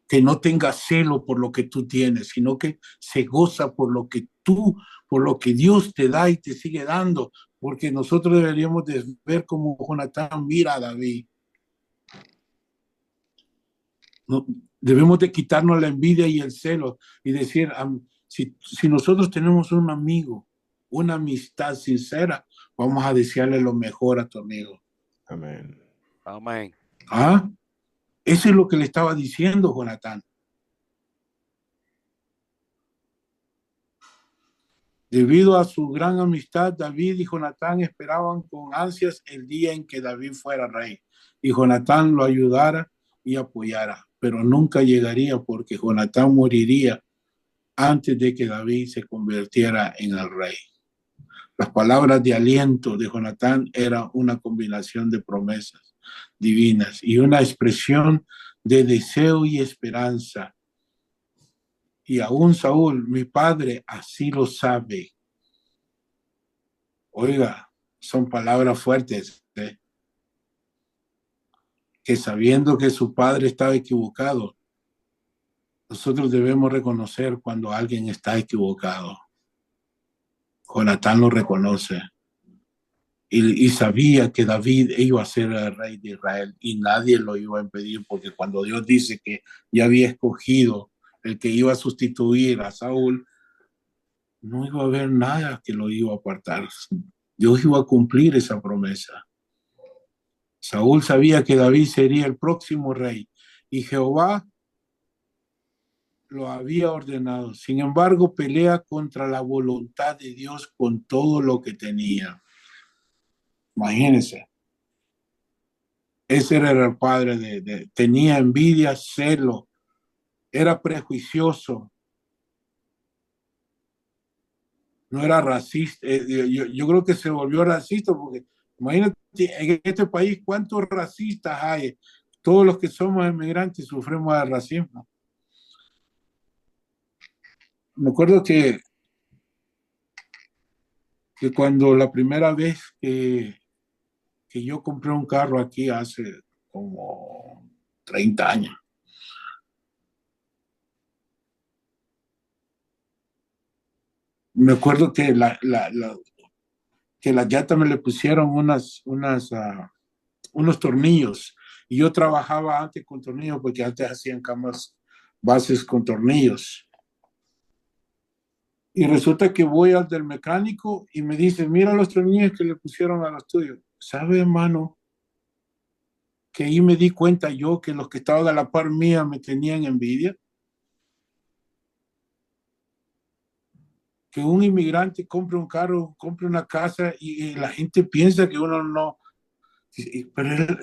Que no tenga celo por lo que tú tienes, sino que se goza por lo que Dios te da y te sigue dando, porque nosotros deberíamos de ver como Jonatán mira a David. No, debemos de quitarnos la envidia y el celo y decir, si nosotros tenemos un amigo, una amistad sincera, vamos a desearle lo mejor a tu amigo. Amén. Amén. ¿Ah? Eso es lo que le estaba diciendo Jonatán. Debido a su gran amistad, David y Jonatán esperaban con ansias el día en que David fuera rey y Jonatán lo ayudara y apoyara, pero nunca llegaría porque Jonatán moriría antes de que David se convirtiera en el rey. Las palabras de aliento de Jonatán eran una combinación de promesas divinas y una expresión de deseo y esperanza. Y aún Saúl, mi padre, así lo sabe. Oiga, son palabras fuertes, ¿eh? Que sabiendo que su padre estaba equivocado, nosotros debemos reconocer cuando alguien está equivocado. Jonatán lo reconoce. Y sabía que David iba a ser el rey de Israel y nadie lo iba a impedir, porque cuando Dios dice que ya había escogido el que iba a sustituir a Saúl, no iba a haber nada que lo iba a apartar. Dios iba a cumplir esa promesa. Saúl sabía que David sería el próximo rey y Jehová lo había ordenado. Sin embargo, pelea contra la voluntad de Dios con todo lo que tenía. Imagínense. Ese era el padre tenía envidia, celo, era prejuicioso, no era racista. Yo creo que se volvió racista porque imagínate en este país cuántos racistas hay. Todos los que somos inmigrantes sufrimos de racismo. Me acuerdo que cuando la primera vez que yo compré un carro aquí hace como 30 años, me acuerdo que las llantas me le pusieron unos tornillos y yo trabajaba antes con tornillos porque antes hacían camas bases con tornillos. Y resulta que voy al del mecánico y me dice, mira los tornillos que le pusieron a los tuyos. ¿Sabe, hermano? Que ahí me di cuenta yo que los que estaban a la par mía me tenían envidia. Que un inmigrante compre un carro, compre una casa y la gente piensa que uno no. Pero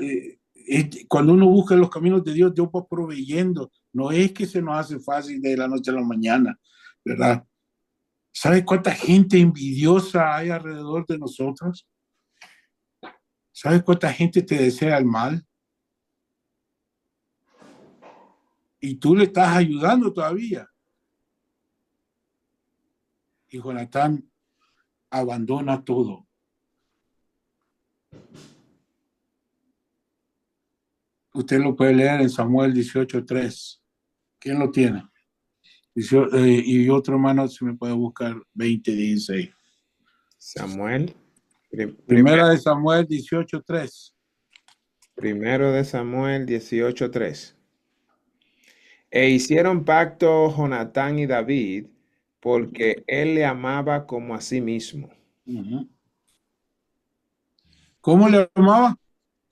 cuando uno busca los caminos de Dios, Dios va proveyendo. No es que se nos hace fácil de la noche a la mañana, ¿verdad? ¿Sabe cuánta gente envidiosa hay alrededor de nosotros? ¿Sabe cuánta gente te desea el mal? Y tú le estás ayudando todavía. Y Jonatán abandona todo. Usted lo puede leer en Samuel 18:3. ¿Quién lo tiene? Y otro hermano se me puede buscar 20:16. Samuel. Primera de Samuel 18:3. Primero de Samuel 18:3. E hicieron pacto Jonatán y David porque él le amaba como a sí mismo, Ujú. ¿Cómo le amaba?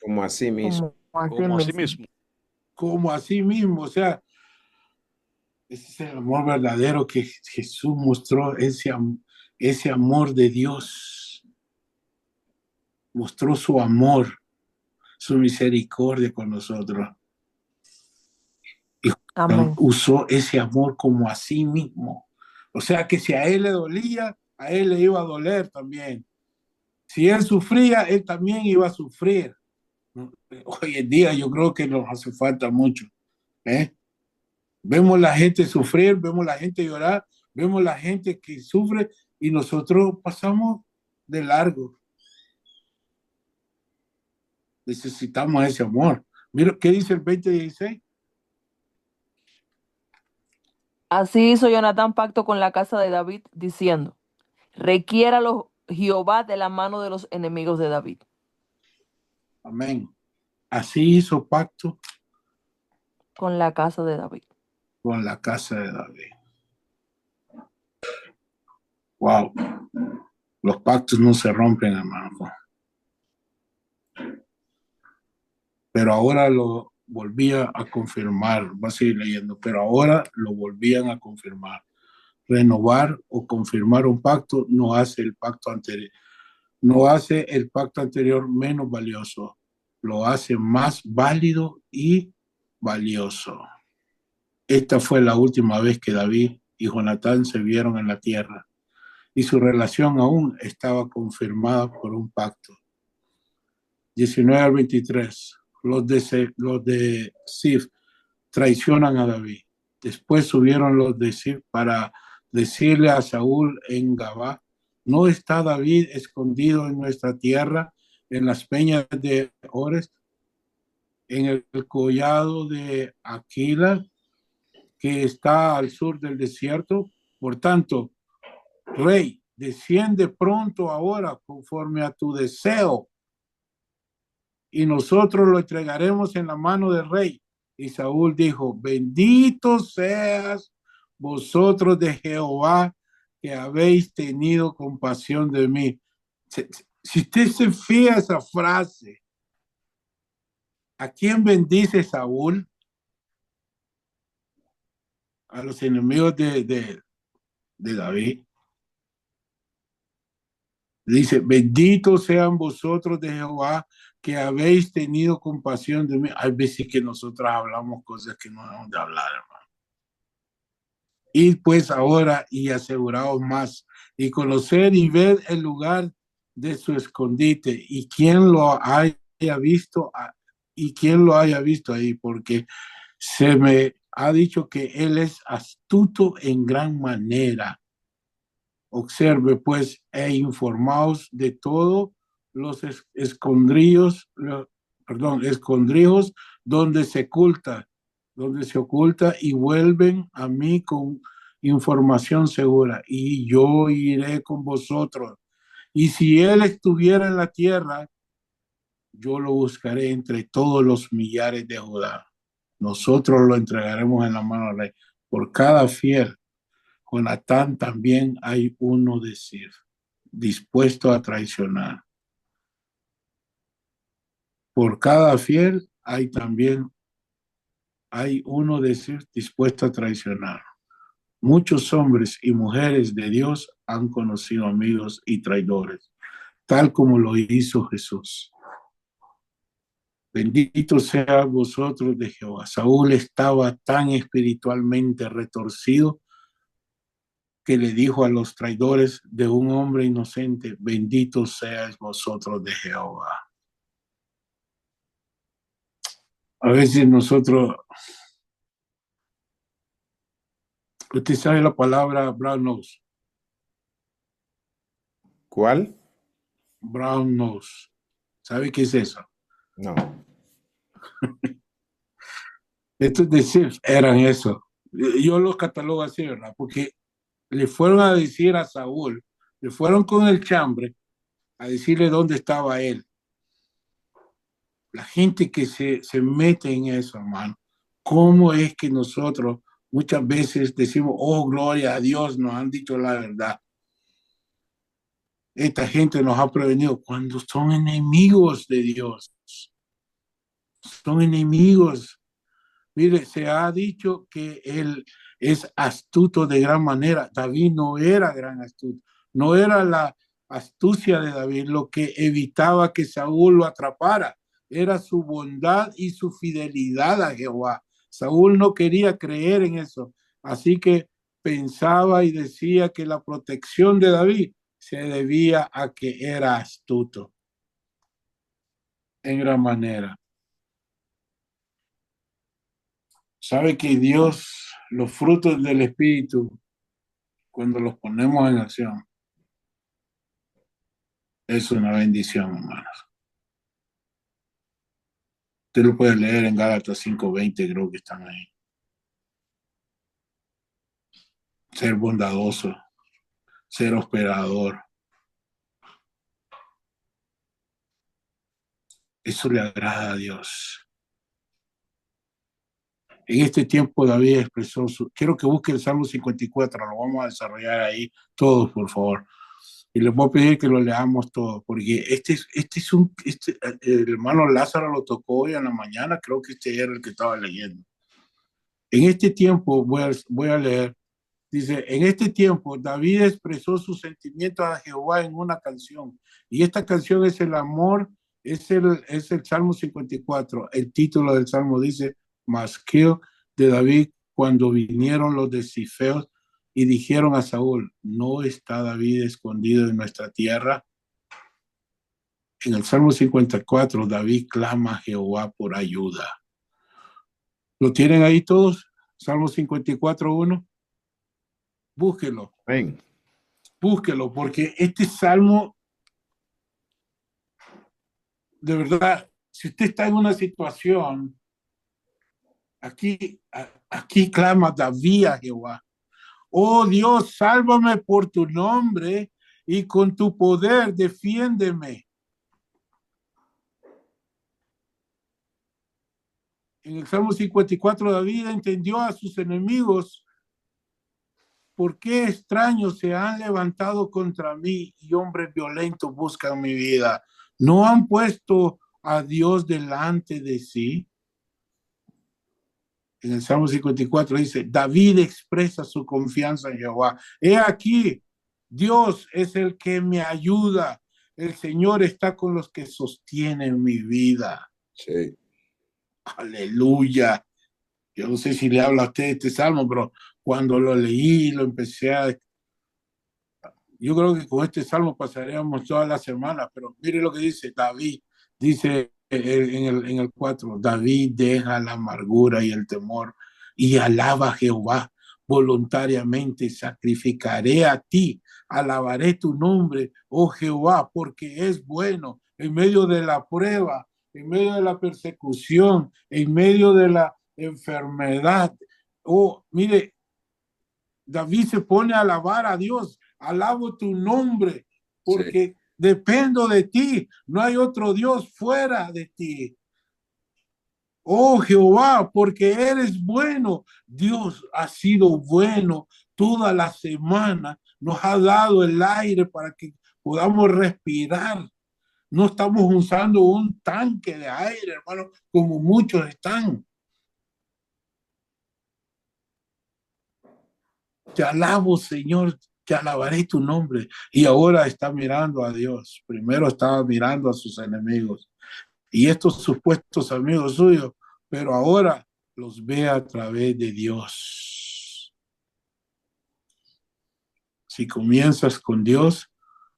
como a sí mismo. Como así como así mismo. mismo. Como a sí mismo. O sea, ese es el amor verdadero que Jesús mostró, ese amor de Dios. Mostró su amor, su misericordia con nosotros. Y Amén. usó ese amor como a sí mismo. O sea que si a él le dolía, a él le iba a doler también. Si él sufría, él también iba a sufrir. Hoy en día yo creo que nos hace falta mucho. ¿Eh? Vemos la gente sufrir, vemos la gente llorar, vemos la gente que sufre y nosotros pasamos de largo. Necesitamos ese amor. Mira, ¿qué dice el 20:16? Así hizo Jonatán pacto con la casa de David, diciendo: requiéralo Jehová de la mano de los enemigos de David. Amén. Así hizo pacto Con la casa de David. con la casa de David. Wow. Los pactos no se rompen, hermano. Pero ahora lo volvía a confirmar. Va a seguir leyendo, pero ahora lo volvían a confirmar. Renovar o confirmar un pacto no hace el pacto anterior, no hace el pacto anterior menos valioso, lo hace más válido y valioso. Esta fue la última vez que David y Jonatán se vieron en la tierra y su relación aún estaba confirmada por un pacto. 19-23. Los de Sif traicionan a David. Después subieron los de Sif para decirle a Saúl en Gabá: ¿no está David escondido en nuestra tierra, en las peñas de Ores, en el collado de Aquila, que está al sur del desierto? Por tanto, rey, desciende pronto ahora conforme a tu deseo, y nosotros lo entregaremos en la mano del rey. Y Saúl dijo: bendito seas vosotros de Jehová, que habéis tenido compasión de mí. Si usted se fía a esa frase, ¿a quién bendice Saúl? A los enemigos de David. Dice: benditos sean vosotros de Jehová, que habéis tenido compasión de mí. Hay veces que nosotros hablamos cosas que no debemos de hablar, hermano. Y pues ahora y aseguraos más y conocer y ver el lugar de su escondite y quién lo haya visto y quién lo haya visto ahí, porque se me ha dicho que él es astuto en gran manera. Observe pues e informaos de todo los escondrijos donde se oculta, y vuelven a mí con información segura, y yo iré con vosotros. Y si él estuviera en la tierra, yo lo buscaré entre todos los millares de Judá. Nosotros lo entregaremos en la mano del rey. Por cada fiel Jonatán también hay uno de Sif, dispuesto a traicionar. Por cada fiel hay uno de Sif dispuesto a traicionar. Muchos hombres y mujeres de Dios han conocido amigos y traidores, tal como lo hizo Jesús. Bendito sea vosotros de Jehová. Saúl estaba tan espiritualmente retorcido que le dijo a los traidores de un hombre inocente: benditos seáis vosotros de Jehová. A veces nosotros, usted sabe la palabra brown nose. ¿Cuál? Brown nose. ¿Sabe qué es eso? No. Estos de Sif eran eso. Yo los catalogo así, ¿verdad? Porque le fueron a decir a Saúl, le fueron con el chambre a decirle dónde estaba él. La gente que se mete en eso, hermano. ¿Cómo es que nosotros Muchas veces decimos, oh, gloria a Dios, nos han dicho la verdad. Esta gente nos ha prevenido cuando son enemigos de Dios. Son enemigos. Mire, se ha dicho que él es astuto de gran manera. David no era gran astuto. No era la astucia de David lo que evitaba que Saúl lo atrapara. Era su bondad y su fidelidad a Jehová. Saúl no quería creer en eso. Así que pensaba y decía que la protección de David se debía a que era astuto en gran manera. Sabe que Dios, los frutos del Espíritu, cuando los ponemos en acción, es una bendición, hermanos. Usted lo puede leer en Gálatas 5:20, creo que están ahí. Ser bondadoso, ser hospedador. Eso le agrada a Dios. En este tiempo David expresó quiero que busque el Salmo 54, lo vamos a desarrollar ahí todos, por favor. Y les voy a pedir que lo leamos todos, porque el hermano Lázaro lo tocó hoy en la mañana, creo que este era el que estaba leyendo. En este tiempo, voy a leer, dice, en este tiempo David expresó sus sentimientos a Jehová en una canción, y esta canción es el amor, es el Salmo 54. El título del Salmo dice, Masqueo de David cuando vinieron los de Cifeos y dijeron a Saúl, ¿no está David escondido en nuestra tierra? En el Salmo 54, David clama a Jehová por ayuda. ¿Lo tienen ahí todos? Salmo 54:1. Búsquelo. Amén. Búsquelo, porque este salmo, de verdad, si usted está en una situación, aquí clama David a Jehová. Oh Dios, sálvame por tu nombre y con tu poder defiéndeme. En el Salmo 54, David entendió a sus enemigos. ¿Por qué extraños se han levantado contra mí y hombres violentos buscan mi vida? ¿No han puesto a Dios delante de sí? En el Salmo 54 dice, David expresa su confianza en Jehová. He aquí, Dios es el que me ayuda. El Señor está con los que sostienen mi vida. Sí. Aleluya. Yo no sé si le habla a usted este salmo, pero cuando lo leí, lo empecé a... Yo creo que con este salmo pasaríamos toda la semana, pero mire lo que dice David. Dice en el 4, David deja la amargura y el temor y alaba a Jehová voluntariamente. Sacrificaré a ti, alabaré tu nombre, oh Jehová, porque es bueno en medio de la prueba, en medio de la persecución, en medio de la enfermedad. Oh, mire, David se pone a alabar a Dios. Alabo tu nombre porque sí, dependo de ti. No hay otro Dios fuera de ti. Oh Jehová, porque eres bueno. Dios ha sido bueno toda la semana. Nos ha dado el aire para que podamos respirar. No estamos usando un tanque de aire, hermano, como muchos están. Te alabo, Señor, te alabaré tu nombre. Y ahora está mirando a Dios. Primero estaba mirando a sus enemigos y estos supuestos amigos suyos, pero ahora los ve a través de Dios. Si comienzas con Dios,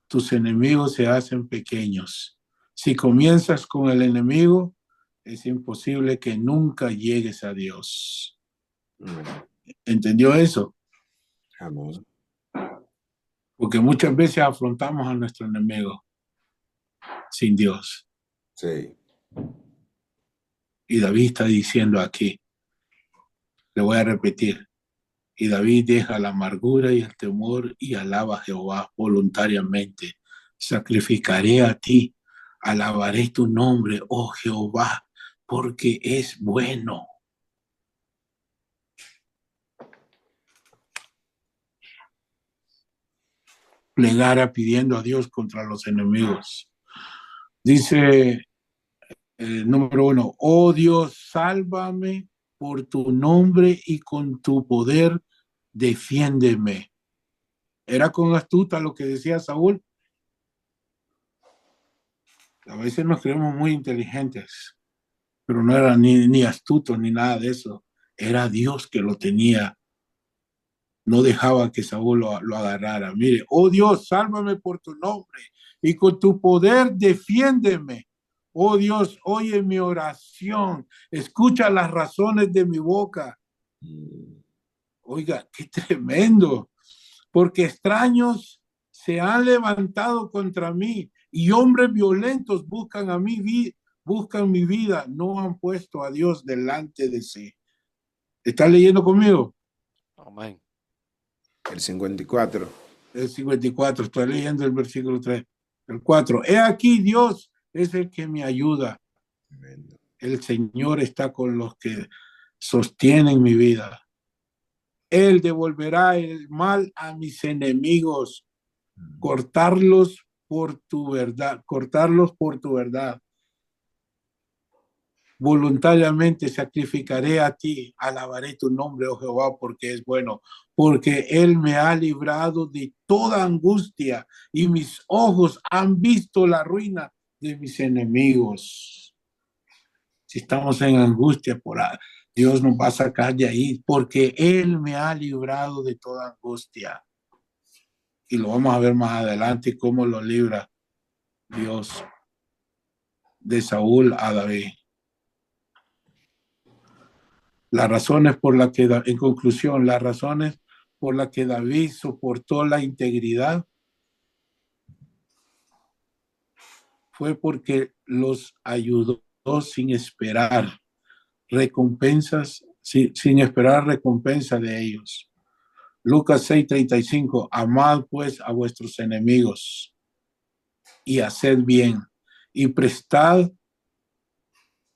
tus enemigos se hacen pequeños. Si comienzas con el enemigo, es imposible que nunca llegues a Dios. ¿Entendió eso? Amén. Porque muchas veces afrontamos a nuestro enemigo sin Dios. Sí. Y David está diciendo aquí, le voy a repetir, y David deja la amargura y el temor y alaba a Jehová voluntariamente. Sacrificaré a ti, alabaré tu nombre, oh Jehová, porque es bueno. plegara pidiendo a Dios contra los enemigos. Dice número 1, oh Dios, sálvame por tu nombre y con tu poder defiéndeme. Era con astuta lo que decía Saúl. A veces nos creemos muy inteligentes, pero no era ni astutos ni nada de eso. Era Dios que lo tenía. No dejaba que Saúl lo agarrara. Mire, oh Dios, sálvame por tu nombre y con tu poder defiéndeme. Oh Dios, oye mi oración, escucha las razones de mi boca. Oiga, qué tremendo, porque extraños se han levantado contra mí y hombres violentos buscan mi vida, no han puesto a Dios delante de sí. ¿Está leyendo conmigo? Amén. El 54. El 54, estoy leyendo el versículo 3. El 4, he aquí Dios es el que me ayuda. Tremendo. El Señor está con los que sostienen mi vida. Él devolverá el mal a mis enemigos, cortarlos por tu verdad. Voluntariamente sacrificaré a ti, alabaré tu nombre, oh Jehová, porque es bueno, porque Él me ha librado de toda angustia y mis ojos han visto la ruina de mis enemigos. Si estamos en angustia, Dios nos va a sacar de ahí, porque Él me ha librado de toda angustia. Y lo vamos a ver más adelante, cómo lo libra Dios de Saúl a David. Las razones por las que, en conclusión, las razones por las que David soportó la integridad fue porque los ayudó sin esperar recompensas, sin esperar recompensa de ellos. Lucas 6:35, amad pues a vuestros enemigos y haced bien y prestad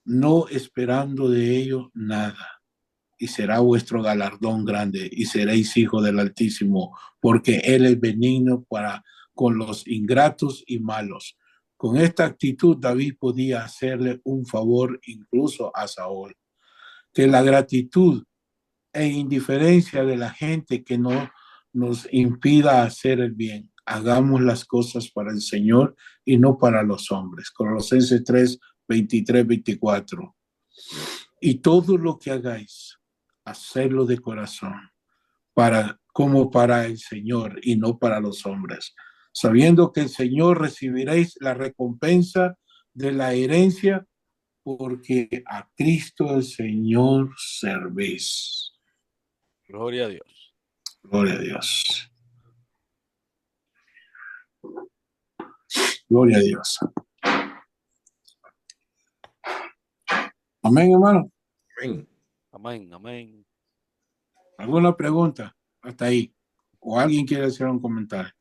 no esperando de ellos nada. Y será vuestro galardón grande y seréis hijos del Altísimo, porque Él es benigno con los ingratos y malos. Con esta actitud David podía hacerle un favor incluso a Saúl. Que la gratitud e indiferencia de la gente que no nos impida hacer el bien. Hagamos las cosas para el Señor y no para los hombres. Colosenses 3:23-24. Y todo lo que hagáis, hacerlo de corazón, como para el Señor y no para los hombres, sabiendo que el Señor recibiréis la recompensa de la herencia, porque a Cristo el Señor servís. Gloria a Dios. Gloria a Dios. Gloria a Dios. Amén, hermano. Amén. Amén, amén. ¿Alguna pregunta hasta ahí? ¿O alguien quiere hacer un comentario?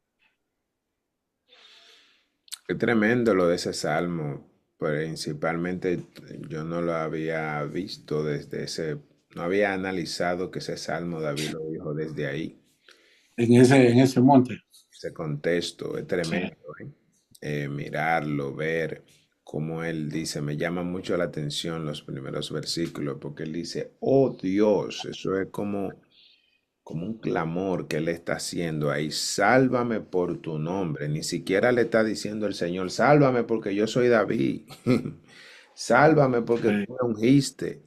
Qué tremendo lo de ese salmo. Principalmente yo no lo había visto no había analizado que ese salmo David lo dijo desde ahí. En ese monte. Ese contexto es tremendo, ¿eh? Mirarlo, ver cómo él dice, me llama mucho la atención los primeros versículos, porque él dice, oh Dios, eso es como un clamor que él está haciendo ahí, sálvame por tu nombre. Ni siquiera le está diciendo el Señor, sálvame porque yo soy David, sálvame porque Sí. tú me ungiste.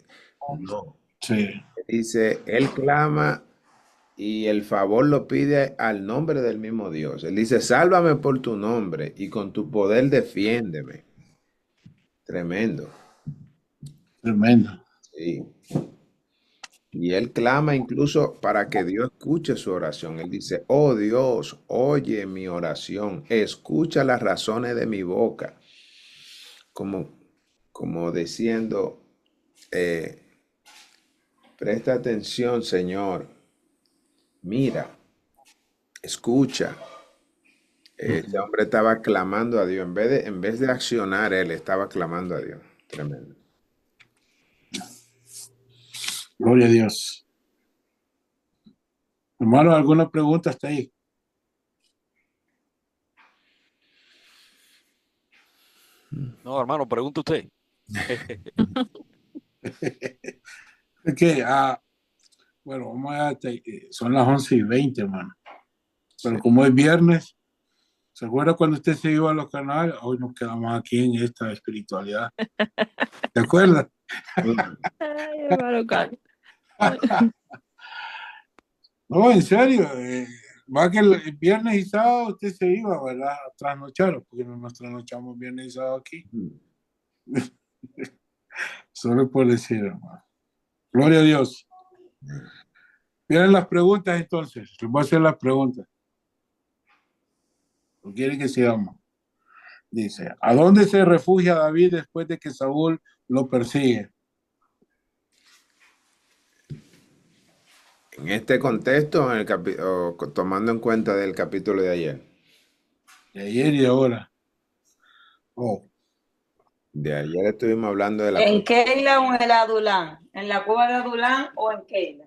No, Sí. dice, él clama y el favor lo pide al nombre del mismo Dios. Él dice, sálvame por tu nombre y con tu poder defiéndeme. Tremendo. Tremendo. Sí. Y él clama incluso para que Dios escuche su oración. Él dice, oh Dios, oye mi oración, escucha las razones de mi boca. Como diciendo, presta atención, Señor. Mira, escucha. Ese hombre estaba clamando a Dios. En vez de accionar, él estaba clamando a Dios. Tremendo. Gloria a Dios. Hermano, ¿alguna pregunta hasta ahí? No, hermano, pregunte usted. Que, bueno, vamos a, son las 11:20, hermano. Pero Sí. como es viernes, ¿se acuerda cuando usted se iba a los canales? Hoy nos quedamos aquí en esta espiritualidad. ¿Se acuerda? Ay, hermano Carlos. No, en serio. Va que el viernes y sábado usted se iba, ¿verdad? A trasnochar, porque no nos trasnochamos viernes y sábado aquí. Solo por decir, hermano. Gloria a Dios. Vienen las preguntas entonces. Les voy a hacer las preguntas. ¿O quieren que sigamos? Dice, ¿a dónde se refugia David después de que Saúl lo persigue? En este contexto, tomando en cuenta del capítulo de ayer. De ayer y de ahora. Oh, De ayer estuvimos hablando de la ¿En Keila o en el Adulán? ¿En la cueva de Adulán o en Keila?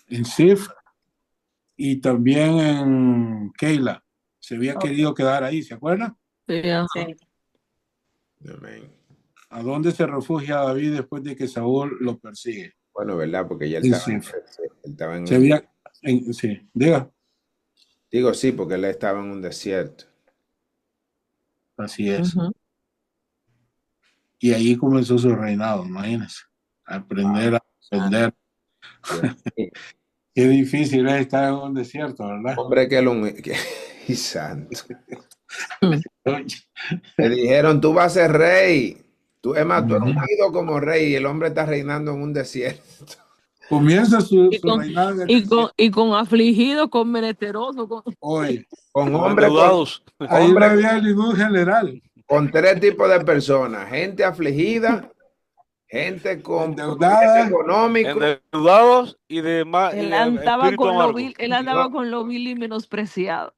en Sif y también en Keila. Se había querido quedar ahí, ¿se acuerdan? Sí, ajá. Sí. Amén. ¿A dónde se refugia David después de que Saúl lo persigue? Bueno, ¿verdad? Porque ya él En estaba, Sif. él estaba en Se había, sí, diga. Digo sí, porque él estaba en un desierto. Así es. Ujú. Y ahí comenzó su reinado, imagínense. A aprender a aprender. Qué difícil es estar en un desierto, ¿verdad? Hombre, y santo. Oye, Le dijeron, tú vas a ser rey. Tú, es más, tú eres ungido como rey y el hombre está reinando en un desierto. comienza su Y con, reinado en el y desierto. con, y con afligido, con menesteroso, con... Oye, Con Con hombre, endeudados. ahí no hombre había ningún general. con tres tipos de personas. Gente afligida, gente con problemas Endeudada. económicos. Endeudados y de Él andaba espíritu con lo amargo. vil, él andaba con lo vil y menospreciado.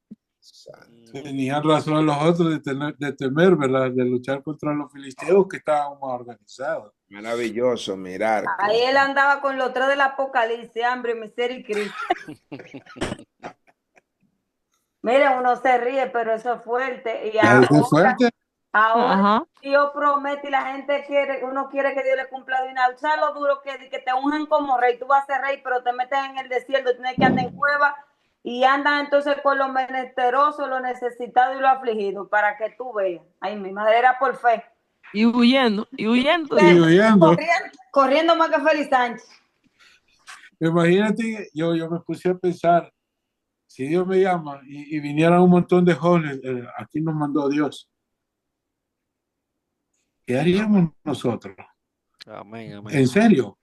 Tenían razón los otros de temer, ¿verdad? De luchar contra los filisteos que estaban más organizados. Maravilloso mirar. Ahí él andaba con los tres del Apocalipsis, hambre, miseria y crisis. Miren, uno se ríe, pero eso es fuerte. Y Ya, eso es fuerte. ahora Ajá. Dios promete y la gente quiere, uno quiere que Dios le cumpla de una vez. ¿Sabes lo duro que te ungen como rey? Tú vas a ser rey, pero te metes en el desierto, tienes que andar en cueva y andan entonces con los menesterosos, los necesitados y los afligidos, para que tú veas. Ay, mi madre era por fe. Y huyendo, y huyendo. Y huyendo. Corriendo más que Félix Sánchez. Imagínate, yo me puse a pensar, si Dios me llama y vinieran un montón de jóvenes, aquí nos mandó Dios. ¿Qué haríamos nosotros? Amén, amén. ¿En serio?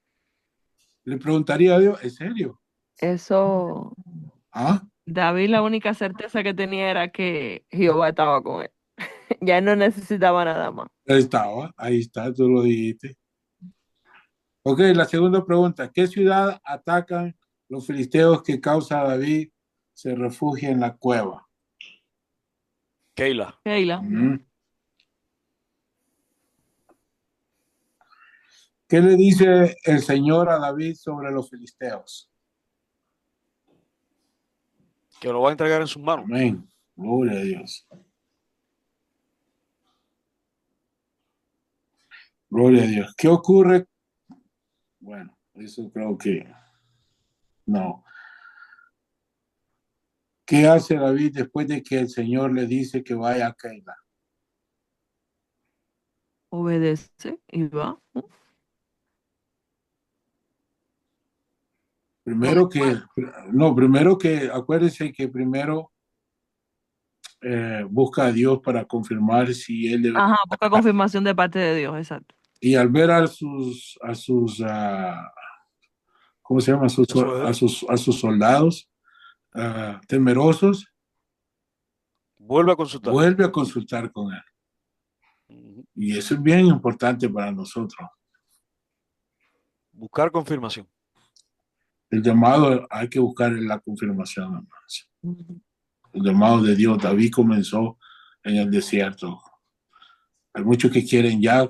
Le preguntaría a Dios, ¿en serio? Eso, ¿Ah? David la única certeza que tenía era que Jehová estaba con él. Ya no necesitaba nada más. Ahí está, tú lo dijiste. Ok, la segunda pregunta. ¿Qué ciudad atacan los filisteos que causa David se refugia en la cueva? Keila. Keila. ¿Qué le dice el Señor a David sobre los filisteos? Que lo va a entregar en sus manos. Amén. Gloria a Dios. Gloria a Dios. ¿Qué ocurre? Bueno, eso creo que no. ¿Qué hace David después de que el Señor le dice que vaya a Keila? Obedece y va. Primero que, acuérdense que primero busca a Dios para confirmar si él debe. Ajá, busca confirmación de parte de Dios, exacto. Y al ver a sus ¿cómo se llama? A sus soldados temerosos, Vuelve a consultar. vuelve a consultar con él. Y eso es bien importante para nosotros. Buscar confirmación. El llamado hay que buscar la confirmación, hermanos. El llamado de Dios. David comenzó en el desierto. Hay muchos que quieren ya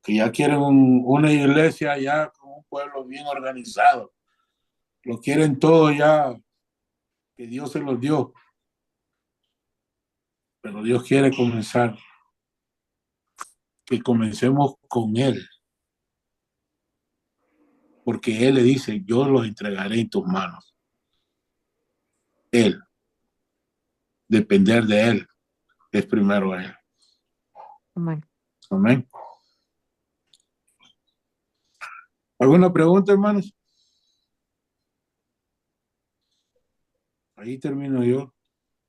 que ya quieren una iglesia ya con un pueblo bien organizado. Lo quieren todo ya que Dios se los dio. Pero Dios quiere comenzar, que comencemos con Él. Porque Él le dice, yo los entregaré en tus manos. Él, depender de Él, es primero Él. Amén. Amén. ¿Alguna pregunta, hermanos? Ahí termino yo.